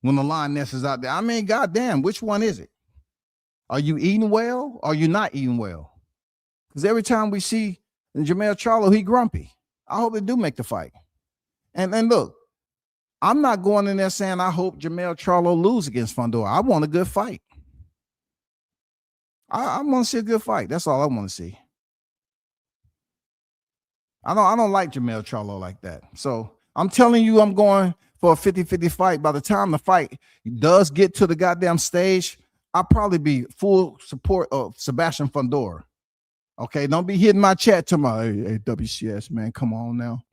when the lion nest is out there. I mean, goddamn, which one is it? Are you eating well or are you not eating well? Because every time we see Jamel Charlo, he grumpy. I hope they do make the fight. And look, I'm not going in there saying I hope Jamel Charlo lose against Fundora. I want a good fight. I want to see a good fight. That's all I want to see. I don't like Jamel Charlo like that. So I'm telling you, I'm going for a 50-50 fight. By the time the fight does get to the goddamn stage, I'll probably be full support of Sebastian Fundora. Okay, don't be hitting my chat to my hey, WCS, man. Come on now.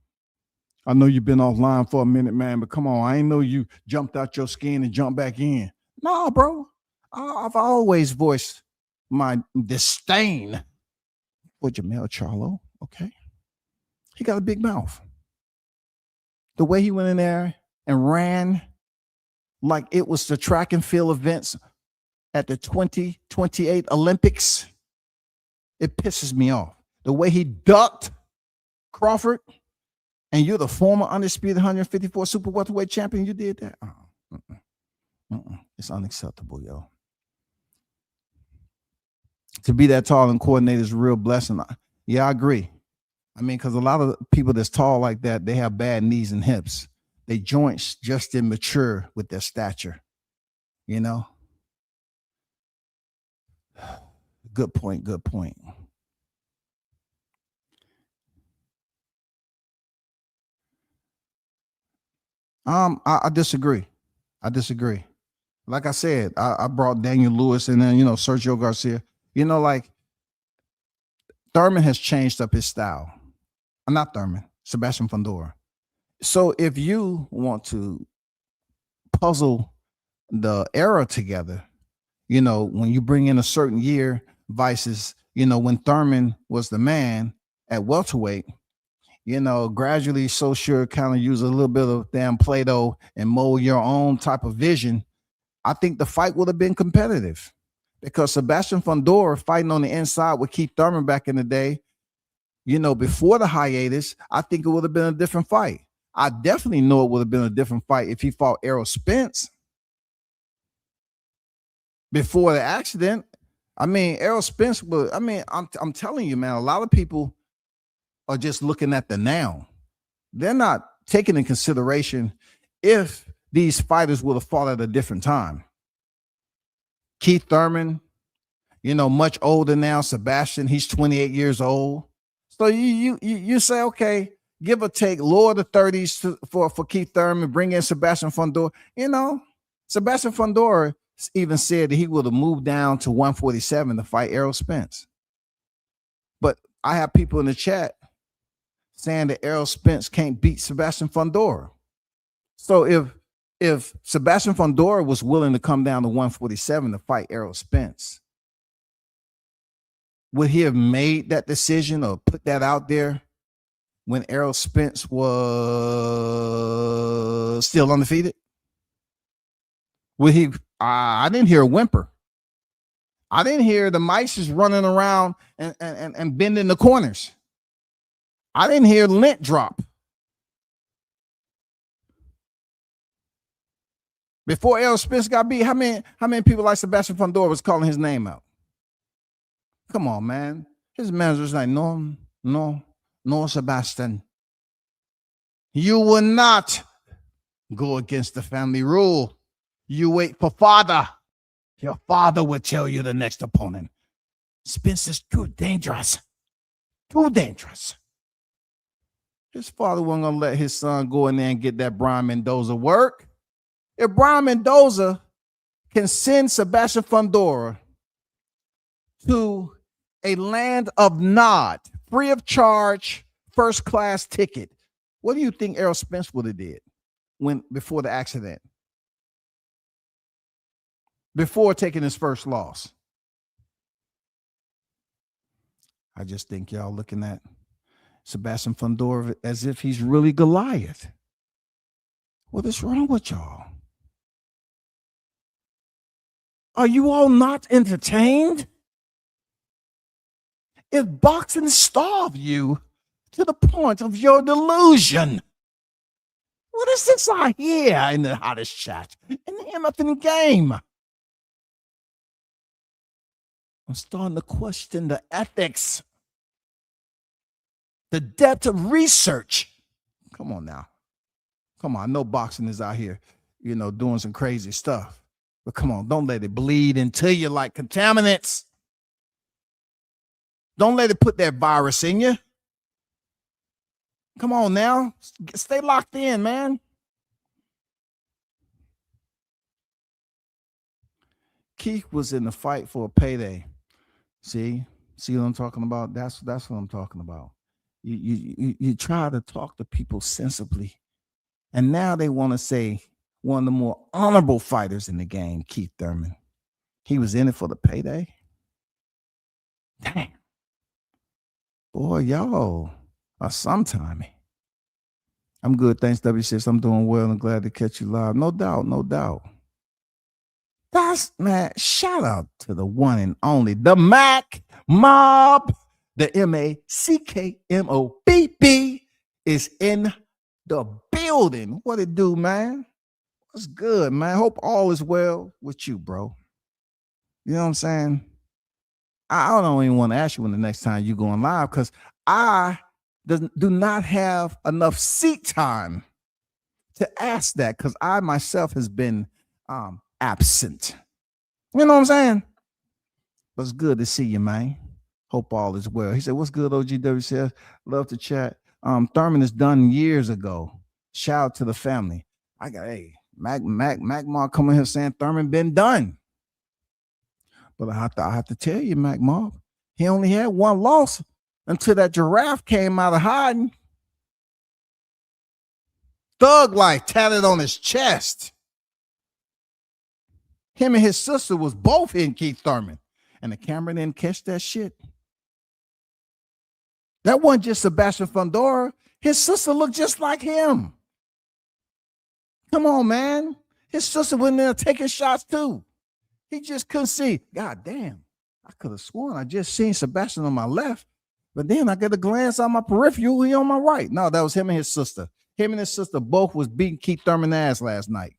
I know you've been offline for a minute, man, but come on. I ain't know you jumped out your skin and jumped back in. No, bro. I've always voiced my disdain for Jamel Charlo. Okay. He got a big mouth. The way he went in there and ran like it was the track and field events at the 2028 Olympics, it pisses me off. The way he ducked Crawford, and you're the former undisputed 154 super welterweight champion, you did that? It's unacceptable, yo. To be that tall and coordinated is a real blessing. Yeah, I agree. I mean, because a lot of people that's tall like that, they have bad knees and hips. They joints just didn't mature with their stature, Good point. Good point. I disagree. I disagree. Like I said, I brought Daniel Lewis and then Sergio Garcia. Like Thurman has changed up his style. Not Thurman, Sebastian Fundora. So if you want to puzzle the era together, when you bring in a certain year versus, when Thurman was the man at welterweight, gradually so sure kind of use a little bit of damn Play-Doh and mold your own type of vision. I think the fight would have been competitive because Sebastian Fundora fighting on the inside with Keith Thurman back in the day, before the hiatus, I think it would have been a different fight. I definitely know it would have been a different fight if he fought Errol Spence before the accident. I mean, Errol Spence was, I'm telling you, man, a lot of people are just looking at the now. They're not taking in consideration if these fighters would have fought at a different time. Keith Thurman, much older now. Sebastian, he's 28 years old. So you say, okay, give or take, lower the 30s for Keith Thurman, bring in Sebastian Fundora. Sebastian Fundora even said that he would have moved down to 147 to fight Errol Spence. But I have people in the chat saying that Errol Spence can't beat Sebastian Fundora. So if Sebastian Fundora was willing to come down to 147 to fight Errol Spence, would he have made that decision or put that out there when Errol Spence was still undefeated? Would he? I didn't hear a whimper. I didn't hear the mice is running around and bending the corners. I didn't hear lint drop. Before Errol Spence got beat, how many people like Sebastian Fundora was calling his name out? Come on, man. His manager was like, no, Sebastian. You will not go against the family rule. You wait for father. Your father will tell you the next opponent. Spence is too dangerous. Too dangerous. His father wasn't going to let his son go in there and get that Brian Mendoza work. If Brian Mendoza can send Sebastian Fundora to a land of Nod, free of charge, first class ticket, what do you think Errol Spence would have did before the accident? Before taking his first loss? I just think y'all looking at Sebastian Fundora as if he's really Goliath. What is wrong with y'all? Are you all not entertained? If boxing starved you to the point of your delusion, what is this I hear in the hottest chat in the MFN game? I'm starting to question the ethics, the depth of research. Come on now. Come on. I know boxing is out here, doing some crazy stuff. But come on, don't let it bleed into you like contaminants. Don't let it put that virus in you. Come on now. Stay locked in, man. Keith was in the fight for a payday. See what I'm talking about? That's what I'm talking about. You try to talk to people sensibly, and now they want to say one of the more honorable fighters in the game, Keith Thurman. He was in it for the payday. Damn. Boy, y'all are sometimey. I'm good. Thanks, W6. I'm doing well and glad to catch you live. No doubt, no doubt. That's, man, shout out to the one and only, the Mac Mob. The MACKMOBB is in the building. What it do, man? What's good, man? Hope all is well with you, bro. You know what I'm saying? I don't even want to ask you when the next time you going live because I do not have enough seat time to ask that because I myself has been absent. You know what I'm saying? But it's good to see you, man. Hope all is well. He said, "What's good, OGWCS? Love to chat." Thurman is done years ago. Shout out to the family. I got Mac Mob coming here saying Thurman been done. But I have to tell you, Mac Mob, he only had one loss until that giraffe came out of hiding. Thug life tatted on his chest. Him and his sister was both hitting Keith Thurman. And the camera didn't catch that shit. That wasn't just Sebastian Fundora. His sister looked just like him. Come on, man. His sister went in there taking shots too. He just couldn't see. God damn. I could have sworn I just seen Sebastian on my left. But then I get a glance on my peripheral. He on my right. No, that was him and his sister. Him and his sister both was beating Keith Thurman's ass last night.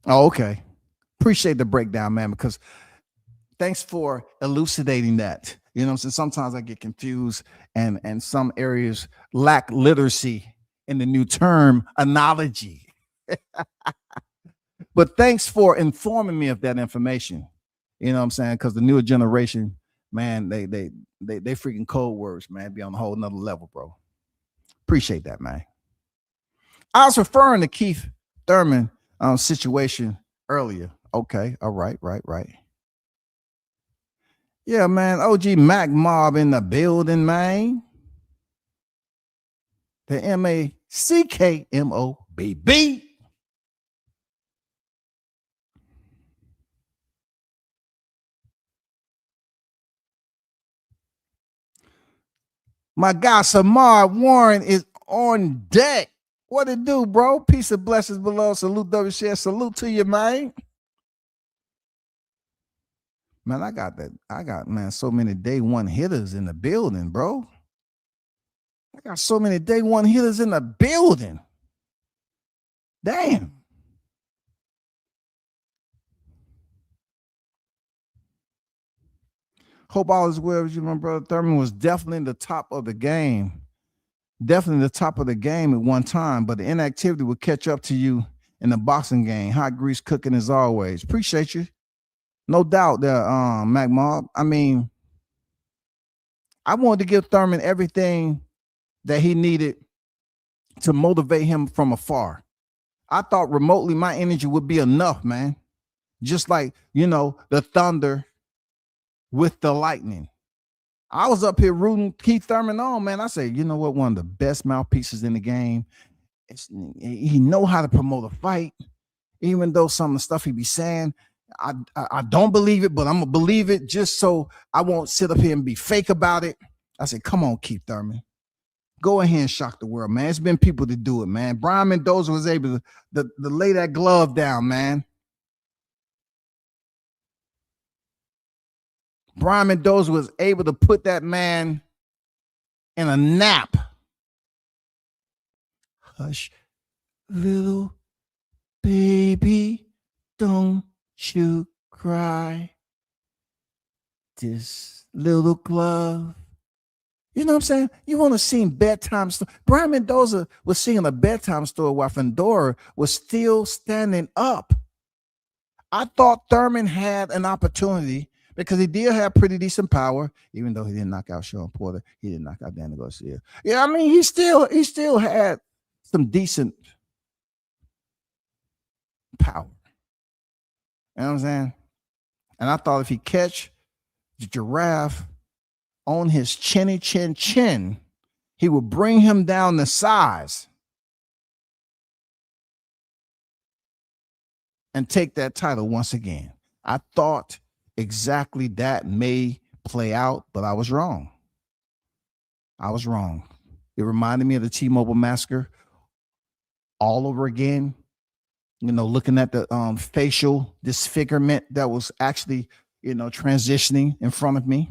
Oh, okay. Appreciate the breakdown, man, because thanks for elucidating that. You know what I'm saying? Sometimes I get confused and some areas lack literacy in the new term analogy. But thanks for informing me of that information. You know what I'm saying? Because the newer generation, man, they freaking code words, man, be on a whole nother level, bro. Appreciate that, man. I was referring to Keith Thurman situation earlier. Okay, all right. Yeah, man, OG Mac Mob in the building, man. The MACKMOBB. My guy Samar Warren is on deck. What it do, bro? Peace and blessings below. Salute WCS. Salute to you, man. Man, I got so many day one hitters in the building, bro. I got so many day one hitters in the building. Damn. Hope all is well with you, my brother. Thurman was definitely in the top of the game. Definitely the top of the game at one time, but the inactivity will catch up to you in the boxing game. Hot grease cooking as always. Appreciate you. No doubt there, Mac Mob. I mean, I wanted to give Thurman everything that he needed to motivate him from afar. I thought remotely my energy would be enough, man. Just like, the thunder with the lightning. I was up here rooting Keith Thurman on, man. I said, you know what? One of the best mouthpieces in the game. He know how to promote a fight, even though some of the stuff he be saying, I don't believe it, but I'm gonna believe it just so I won't sit up here and be fake about it. I said, come on, Keith Thurman. Go ahead and shock the world, man. It's been people to do it, man. Brian Mendoza was able to lay that glove down, man. Brian Mendoza was able to put that man in a nap. Hush, little baby, don't you cry. This little glove. You know what I'm saying? You want to see bedtime story. Brian Mendoza was singing a bedtime story while Fundora was still standing up. I thought Thurman had an opportunity because he did have pretty decent power, even though he didn't knock out Sean Porter. He didn't knock out Danny Garcia. Yeah, I mean, he still had some decent power. You know what I'm saying? And I thought if he catch the giraffe on his chinny chin, he would bring him down to size and take that title once again. I thought exactly that may play out, but I was wrong. It reminded me of the T-Mobile massacre all over again. Looking at the facial disfigurement that was actually, transitioning in front of me.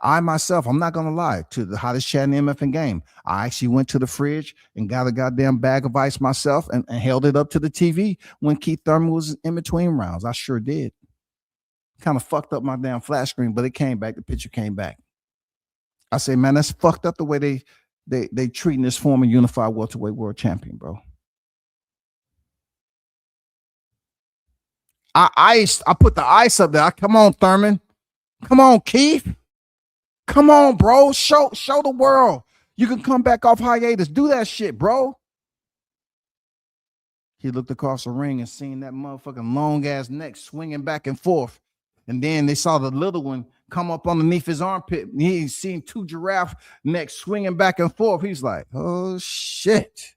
I myself, I'm not going to lie, to the hottest chat in the MF game. I actually went to the fridge and got a goddamn bag of ice myself and held it up to the TV when Keith Thurman was in between rounds. I sure did. Kind of fucked up my damn flat screen, but it came back. The picture came back. I say, man, that's fucked up the way they treating this former unified welterweight world champion, bro. I put the ice up there. Come on, Thurman. Come on, Keith. Come on, bro. Show the world. You can come back off hiatus. Do that shit, bro. He looked across the ring and seen that motherfucking long ass neck swinging back and forth. And then they saw the little one come up underneath his armpit. He seen two giraffe necks swinging back and forth. He's like, oh shit.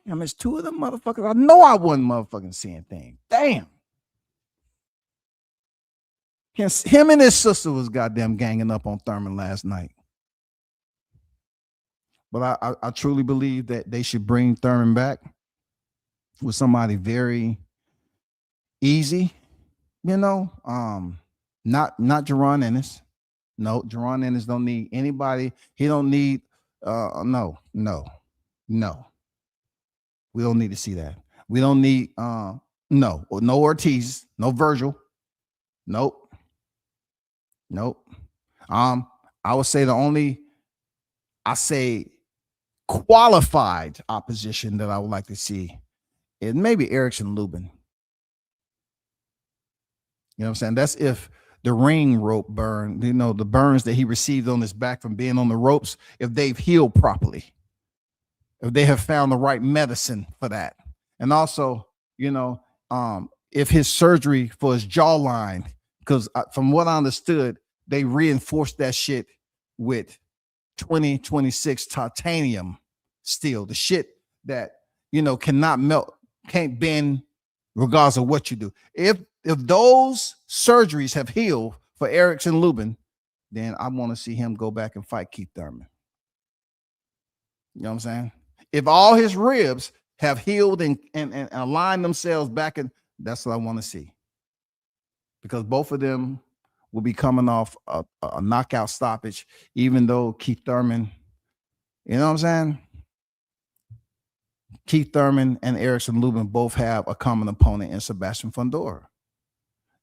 Damn, it's two of them motherfuckers. I know I wasn't motherfucking seeing things. Damn. Him and his sister was goddamn ganging up on Thurman last night. But I truly believe that they should bring Thurman back with somebody very easy, you know. Not Jerron Ennis. No, Jerron Ennis don't need anybody. He don't need no. We don't need to see that. We don't need no Ortiz, no Virgil. Nope. I would say the only qualified opposition that I would like to see is maybe Erickson Lubin. You know what I'm saying? That's if the ring rope burn, you know, the burns that he received on his back from being on the ropes, if they've healed properly, if they have found the right medicine for that. And also, you know, if his surgery for his jawline, because from what I understood, they reinforced that shit with 2026 titanium steel, the shit that, you know, cannot melt, can't bend regardless of what you do. If those surgeries have healed for Erickson Lubin, then I want to see him go back and fight Keith Thurman. You know what I'm saying? If all his ribs have healed and aligned themselves back, and that's what I want to see. Because both of them will be coming off a knockout stoppage, even though Keith Thurman, you know what I'm saying? Keith Thurman and Erickson Lubin both have a common opponent in Sebastian Fundora.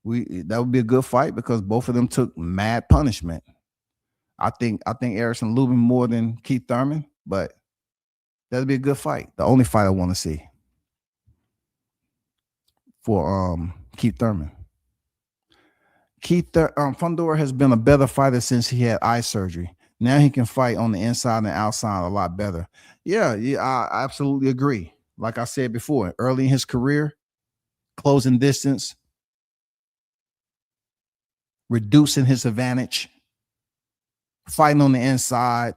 That would be a good fight because both of them took mad punishment. I think Erickson Lubin more than Keith Thurman, but that'd be a good fight. The only fight I want to see for Keith Thurman. Fundora has been a better fighter since he had eye surgery. Now he can fight on the inside and outside a lot better. Yeah, I absolutely agree. Like I said before, early in his career, closing distance, reducing his advantage, fighting on the inside,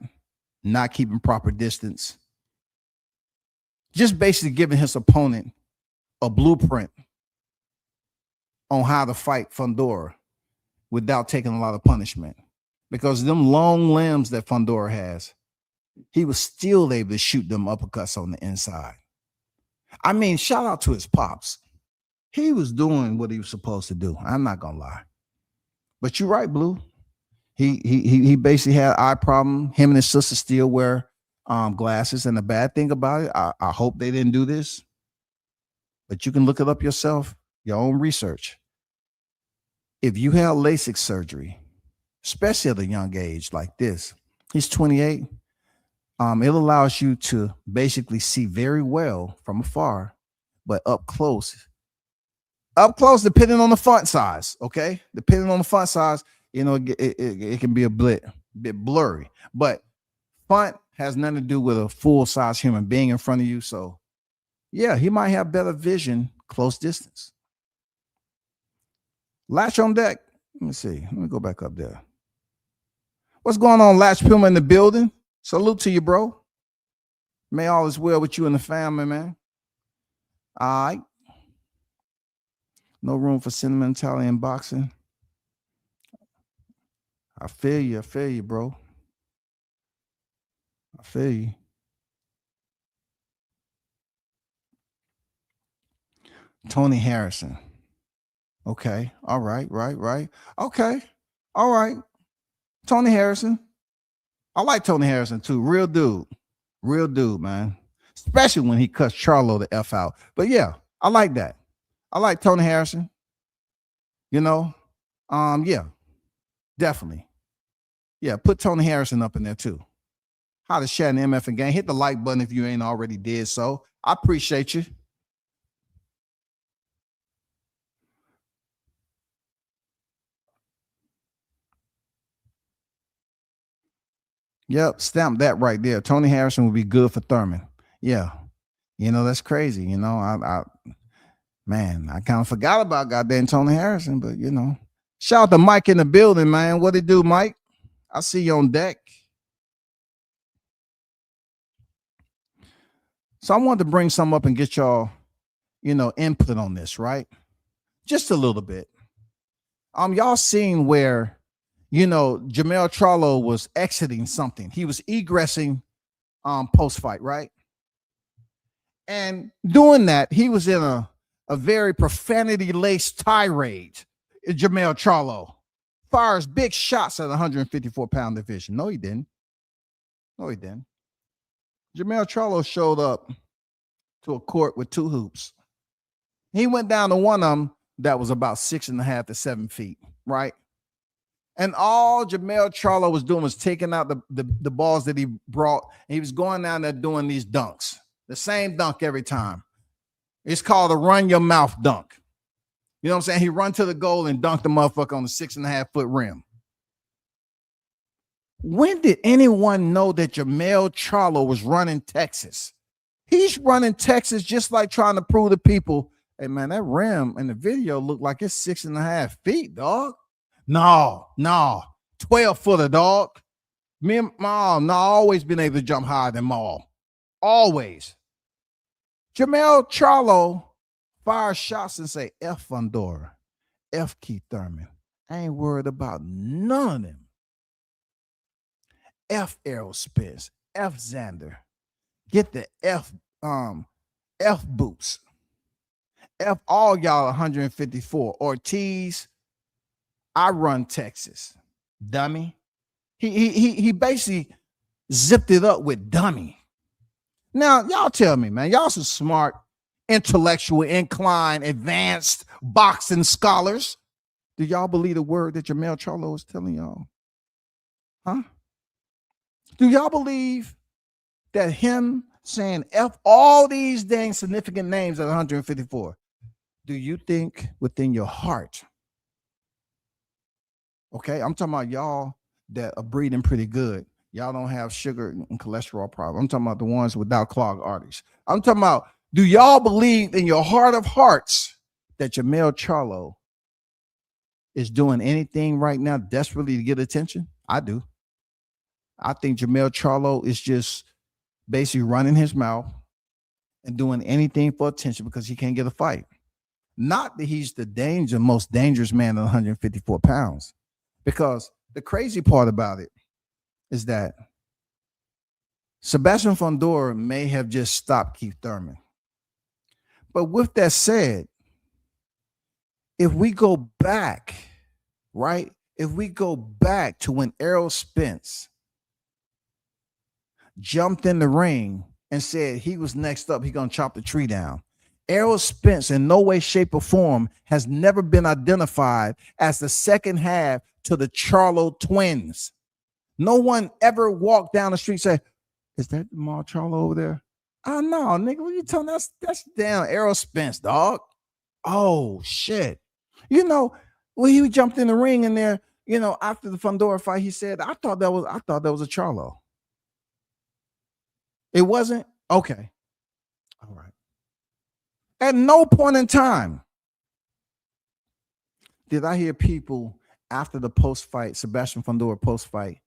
not keeping proper distance, just basically giving his opponent a blueprint on how to fight Fundora without taking a lot of punishment. Because them long limbs that Fundora has, he was still able to shoot them uppercuts on the inside. I mean, shout out to his pops. He was doing what he was supposed to do. I'm not gonna lie. But you're right, Blue. He basically had an eye problem. Him and his sister still wear glasses. And the bad thing about it, I hope they didn't do this, but you can look it up yourself, your own research. If you had LASIK surgery, especially at a young age like this, he's 28. It allows you to basically see very well from afar, but up close, depending on the font size. Okay, depending on the font size, you know, it can be a bit blurry. But font has nothing to do with a full size human being in front of you. So, yeah, he might have better vision close distance. Latch on deck. Let me see. Let me go back up there. What's going on, Latch Puma in the building? Salute to you, bro. May all is well with you and the family, man. All right. No room for sentimentality in boxing. I feel you, bro. I feel you. Tony Harrison. Okay. All right. Okay. All right. Tony Harrison. I like Tony Harrison too. Real dude, man. Especially when he cuts Charlo the F out. But yeah, I like that. I like Tony Harrison. You know, yeah, definitely. Yeah, put Tony Harrison up in there too. Hottest chat in the MF and game. Hit the like button if you ain't already did so. I appreciate you. Yep, stamp that right there. Tony Harrison would be good for Thurman. Yeah, that's crazy. Man, I kind of forgot about goddamn Tony Harrison, but shout out to Mike in the building, man. What it do, Mike? I see you on deck. So I wanted to bring some up and get y'all, input on this, right? Just a little bit. Y'all seen where, Mell Charlo was exiting something. He was egressing post-fight, right? And doing that, he was in a very profanity-laced tirade. Mell Charlo fires big shots at 154-pound division. No, he didn't. Mell Charlo showed up to a court with 2 hoops. He went down to one of them that was about 6.5 to 7 feet, right? And all Mell Charlo was doing was taking out the balls that he brought, and he was going down there doing these dunks. The same dunk every time. It's called a run your mouth dunk. You know what I'm saying? He run to the goal and dunked the motherfucker on the 6.5-foot rim. When did anyone know that Mell Charlo was running Texas? He's running Texas just like trying to prove to people, hey, man, that rim in the video looked like it's 6.5 feet, dog. No, 12-footer, dog. Me and Mom, always been able to jump higher than Mell. Always. Mell Charlo fires shots and say, F Fundora, F Keith Thurman. I ain't worried about none of them. F Errol Spence, F Xander. Get the F boots. F all y'all 154. Ortiz, I run Texas. Dummy. He basically zipped it up with dummy. Now, y'all tell me, man, y'all some smart, intellectual, inclined, advanced boxing scholars. Do y'all believe the word that Mell Charlo is telling y'all? Huh? Do y'all believe that him saying F all these dang significant names at 154, do you think within your heart? Okay, I'm talking about y'all that are breathing pretty good. Y'all don't have sugar and cholesterol problems. I'm talking about the ones without clogged arteries. I'm talking about, do y'all believe in your heart of hearts that Mell Charlo is doing anything right now desperately to get attention? I do. I think Mell Charlo is just basically running his mouth and doing anything for attention because he can't get a fight. Not that he's the most dangerous man at 154 pounds. Because the crazy part about it is that Sebastian Fundora may have just stopped Keith Thurman. But with that said, if we go back, right? If we go back to when Errol Spence jumped in the ring and said he was next up, he gonna chop the tree down. Errol Spence in no way, shape, or form has never been identified as the second half to the Charlo twins. No one ever walked down the street and said, is that Mell Charlo over there? Oh, no, nigga, what are you telling us? That's damn Errol Spence, dog. Oh, shit. When he jumped in the ring in there, after the Fundora fight, he said, I thought that was a Charlo. It wasn't? Okay. All right. At no point in time did I hear people after the post-fight, Sebastian Fundora post-fight,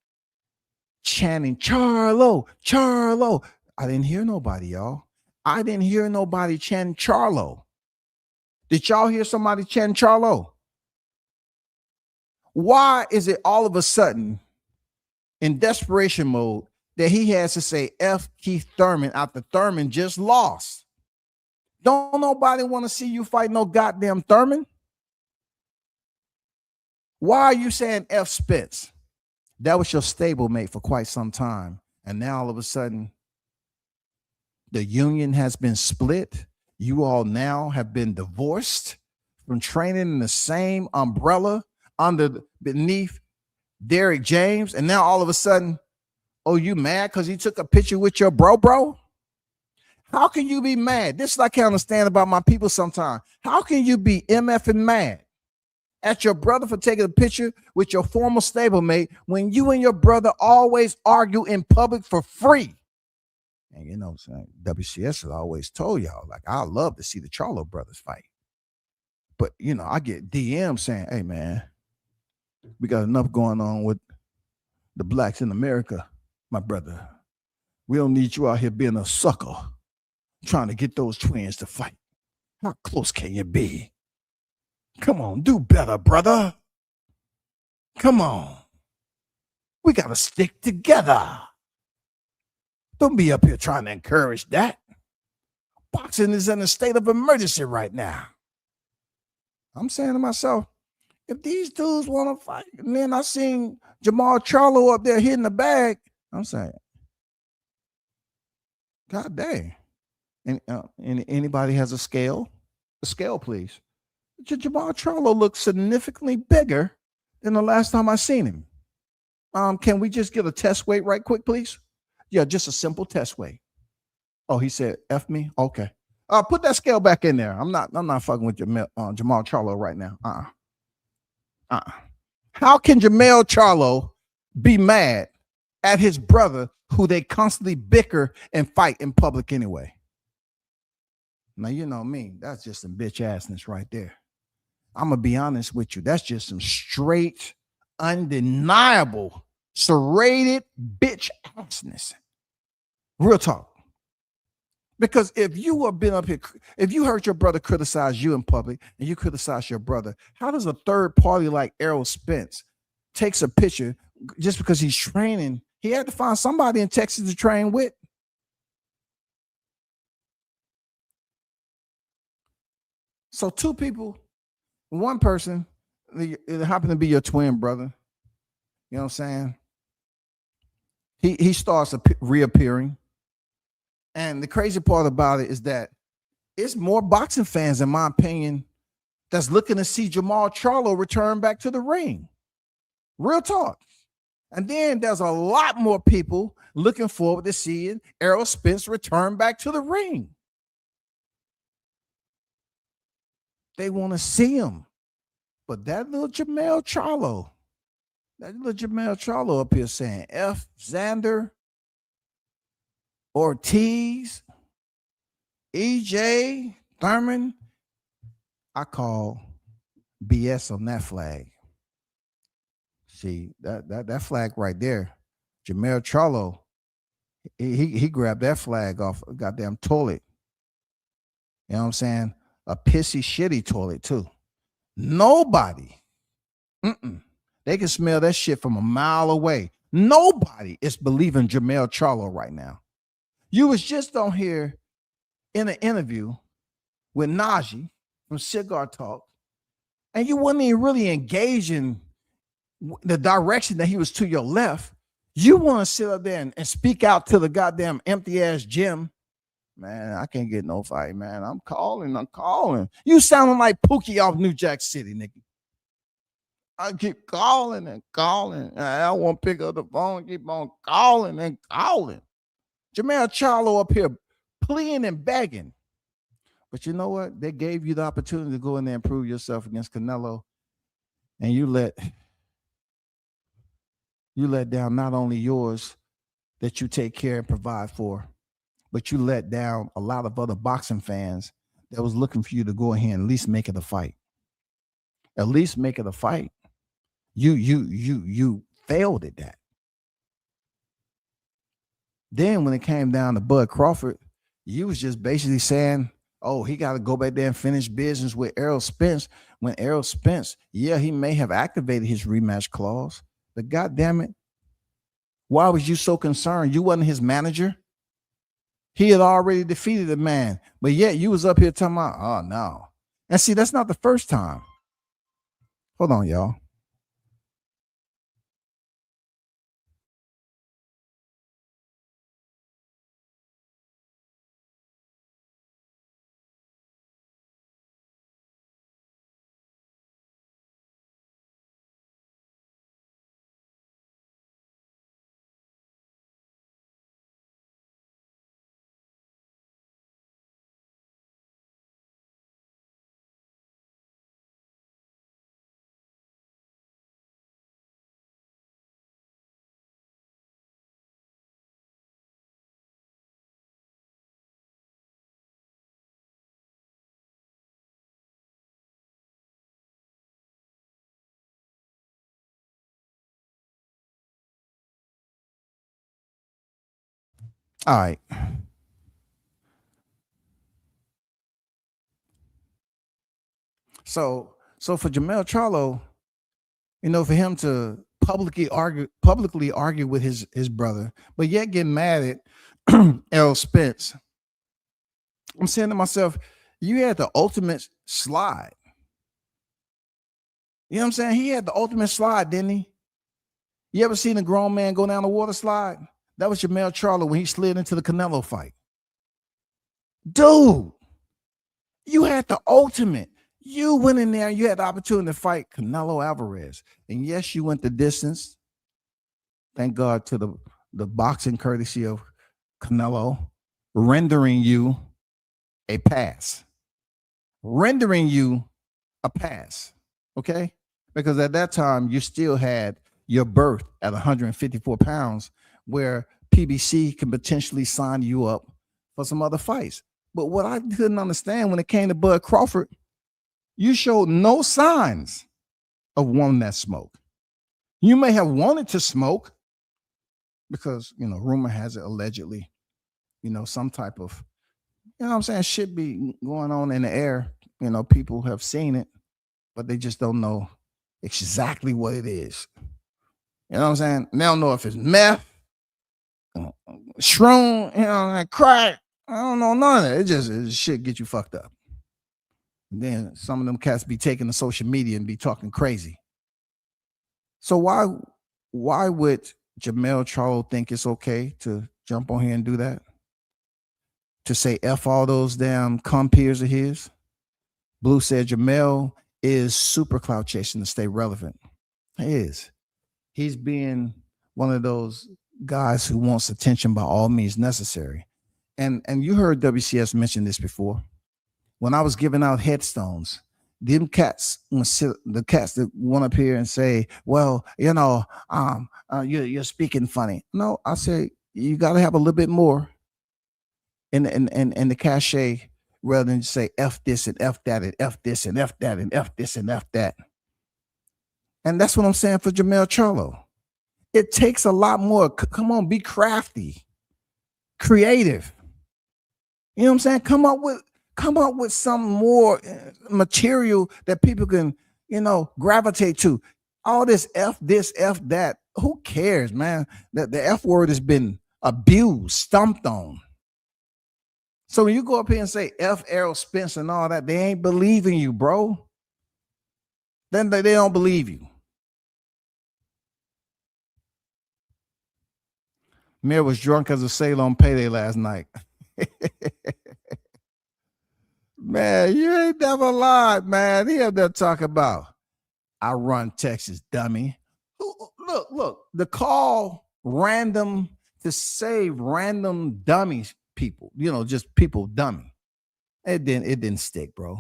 chanting, Charlo, Charlo. I didn't hear nobody, y'all. I didn't hear nobody chanting Charlo. Did y'all hear somebody chanting Charlo? Why is it all of a sudden in desperation mode that he has to say F Keith Thurman after Thurman just lost? Don't nobody want to see you fight no goddamn Thurman? Why are you saying F Spence? That was your stablemate for quite some time. And now all of a sudden, the union has been split. You all now have been divorced from training in the same umbrella beneath Derrick James, and now all of a sudden, oh, you mad because he took a picture with your bro? How can you be mad? This is what I can't understand about my people sometimes. How can you be MFing mad at your brother for taking a picture with your former stablemate when you and your brother always argue in public for free? And you know, WCS has always told y'all, like, I love to see the Charlo brothers fight. But, you know, I get DMs saying, hey, man, we got enough going on with the blacks in America, my brother. We don't need you out here being a sucker trying to get those twins to fight. How close can you be? Come on, do better, brother. Come on. We got to stick together. Don't be up here trying to encourage that. Boxing is in a state of emergency right now. I'm saying to myself, if these dudes want to fight, and then I seen Jamal Charlo up there hitting the bag, I'm saying, God dang. And anybody has a scale? A scale, please. Jamal Charlo looks significantly bigger than the last time I seen him. Can we just get a test weight right quick, please? Yeah, just a simple test weight. Oh, he said, F me? Okay. Put that scale back in there. I'm not fucking with Jamal Charlo right now. How can Jamal Charlo be mad at his brother who they constantly bicker and fight in public anyway? Now, you know me. That's just some bitch assness right there. I'm going to be honest with you. That's just some straight, undeniable, serrated bitch assness. Real talk. Because if you have been up here, if you heard your brother criticize you in public and you criticize your brother, how does a third party like Errol Spence takes a picture just because he's training? He had to find somebody in Texas to train with. So two people, one person, it happened to be your twin brother. You know what I'm saying? He starts reappearing. And the crazy part about it is that it's more boxing fans, in my opinion, that's looking to see Jamal Charlo return back to the ring. Real talk. And then there's a lot more people looking forward to seeing Errol Spence return back to the ring. They want to see him. But that little Jamal Charlo up here saying F. Xander, Ortiz, EJ, Thurman, I call BS on that flag. See, that flag right there, Jamal Charlo, he grabbed that flag off a goddamn toilet. You know what I'm saying? A pissy, shitty toilet, too. Nobody, they can smell that shit from a mile away. Nobody is believing Jamal Charlo right now. You was just on here in an interview with Najee from Cigar Talk, and you wasn't even really engaging the direction that he was to your left. You want to sit up there and speak out to the goddamn empty ass gym. Man, I can't get no fight, man. I'm calling. You sounding like Pookie off New Jack City, nigga. I keep calling and calling. I don't want to pick up the phone. Keep on calling and calling. Jamal Charlo up here pleading and begging. But you know what? They gave you the opportunity to go in there and prove yourself against Canelo. And you let down not only yours that you take care and provide for, but you let down a lot of other boxing fans that was looking for you to go ahead and at least make it a fight. At least make it a fight. You failed at that. Then when it came down to Bud Crawford, you was just basically saying, oh, he got to go back there and finish business with Errol Spence. When Errol Spence, yeah, he may have activated his rematch clause, but God damn it, why was you so concerned? You wasn't his manager. He had already defeated the man, but yet you was up here talking about, oh, no. And see, that's not the first time. Hold on, y'all. All right. So for Jamel Charlo, for him to publicly argue with his brother, but yet get mad at L. Spence, I'm saying to myself, you had the ultimate slide. You know what I'm saying? He had the ultimate slide, didn't he? You ever seen a grown man go down a water slide? That was Jamel Charlo when he slid into the Canelo fight. Dude, you had the ultimate. You went in there, you had the opportunity to fight Canelo Alvarez. And yes, you went the distance. Thank God to the boxing courtesy of Canelo, rendering you a pass. Rendering you a pass. Okay? Because at that time, you still had your berth at 154 pounds, where PBC can potentially sign you up for some other fights. But what I couldn't understand when it came to Bud Crawford, you showed no signs of wanting that smoke. You may have wanted to smoke because, rumor has it allegedly, some type of, what I'm saying, shit be going on in the air. People have seen it, but they just don't know exactly what it is. You know what I'm saying? They don't know if it's meth, shroom, crack. I don't know none of it. It just shit get you fucked up. And then some of them cats be taking to social media and be talking crazy. So why would Jamel Charlo think it's okay to jump on here and do that? To say F all those damn compeers of his? Blue said Jamel is super clout chasing to stay relevant. He is. He's being one of those guys who wants attention by all means necessary. And you heard WCS mention this before. When I was giving out headstones, them cats, the cats that want up here and say, well, you're speaking funny. No, I say you got to have a little bit more in the cachet rather than say F this and F that and F this and F that and F this and F that. And that's what I'm saying for Jamel Charlo. It takes a lot more. Come on, be crafty, creative. You know what I'm saying? Come up with some more material that people can, gravitate to. All this, F that. Who cares, man? The F word has been abused, stomped on. So when you go up here and say F Errol Spence and all that, they ain't believing you, bro. Then they don't believe you. Mell was drunk as a sailor on payday last night. Man, you ain't never lied, man. He had that talk about, I run Texas, dummy. Look, the call random to save random dummies people, just people dummy. It didn't stick, bro.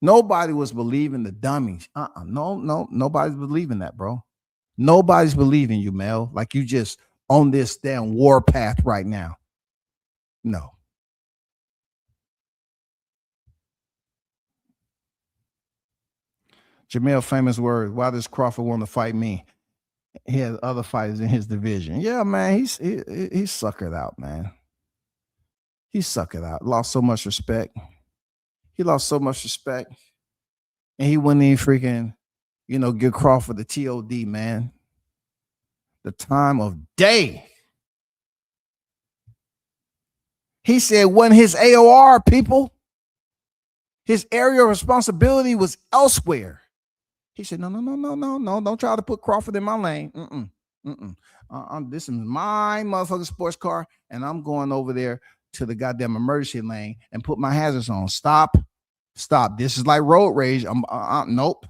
Nobody was believing the dummies. No, nobody's believing that, bro. Nobody's believing you, Mell. Like you just on this damn war path right now. No. Jamel, famous word. Why does Crawford want to fight me? He has other fighters in his division. Yeah, man, he's suckered out, man. He suckered out. Lost so much respect. He lost so much respect. And he wouldn't even freaking, give Crawford the TOD, man. The time of day. He said when his AOR, people, his area of responsibility was elsewhere. He said, no, don't try to put Crawford in my lane. This is my motherfucking sports car, and I'm going over there to the goddamn emergency lane and put my hazards on. Stop. This is like road rage. Nope.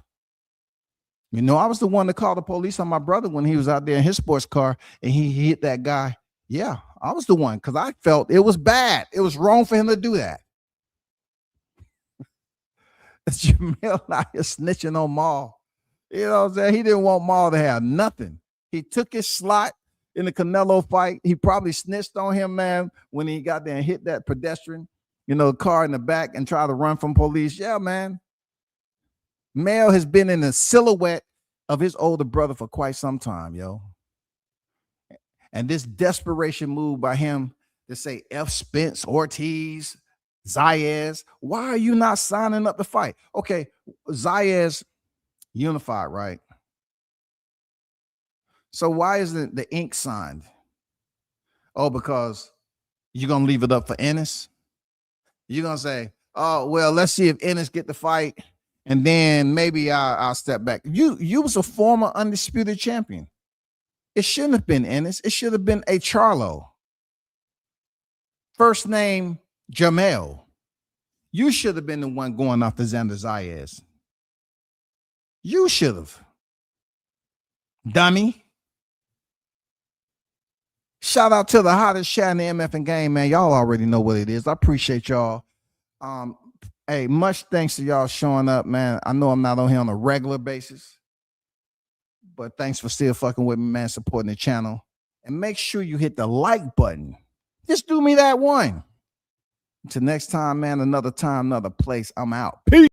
I was the one to call the police on my brother when he was out there in his sports car and he hit that guy. Yeah, I was the one because I felt it was bad. It was wrong for him to do that. Jamel out here snitching on Mell. You know what I'm saying? He didn't want Mell to have nothing. He took his slot in the Canelo fight. He probably snitched on him, man, when he got there and hit that pedestrian, car in the back and tried to run from police. Yeah, man. Mell has been in the silhouette of his older brother for quite some time, yo. And this desperation move by him to say F. Spence, Ortiz, Zayas. Why are you not signing up to fight? Okay, Zayas unified, right? So why isn't the ink signed? Oh, because you're gonna leave it up for Ennis. You're gonna say, "Oh, well, let's see if Ennis get the fight, and then maybe I'll step back." You was a former undisputed champion. It shouldn't have been Ennis. It should have been a Charlo. First name Mell. You should have been the one going after Xander Zayas. You should have, dummy. Shout out to the hottest chat in the MF and game, man. Y'all already know what it is. I appreciate y'all. Hey, much thanks to y'all showing up, man. I know I'm not on here on a regular basis, but thanks for still fucking with me, man, supporting the channel. And make sure you hit the like button. Just do me that one. Until next time, man, another time, another place. I'm out. Peace.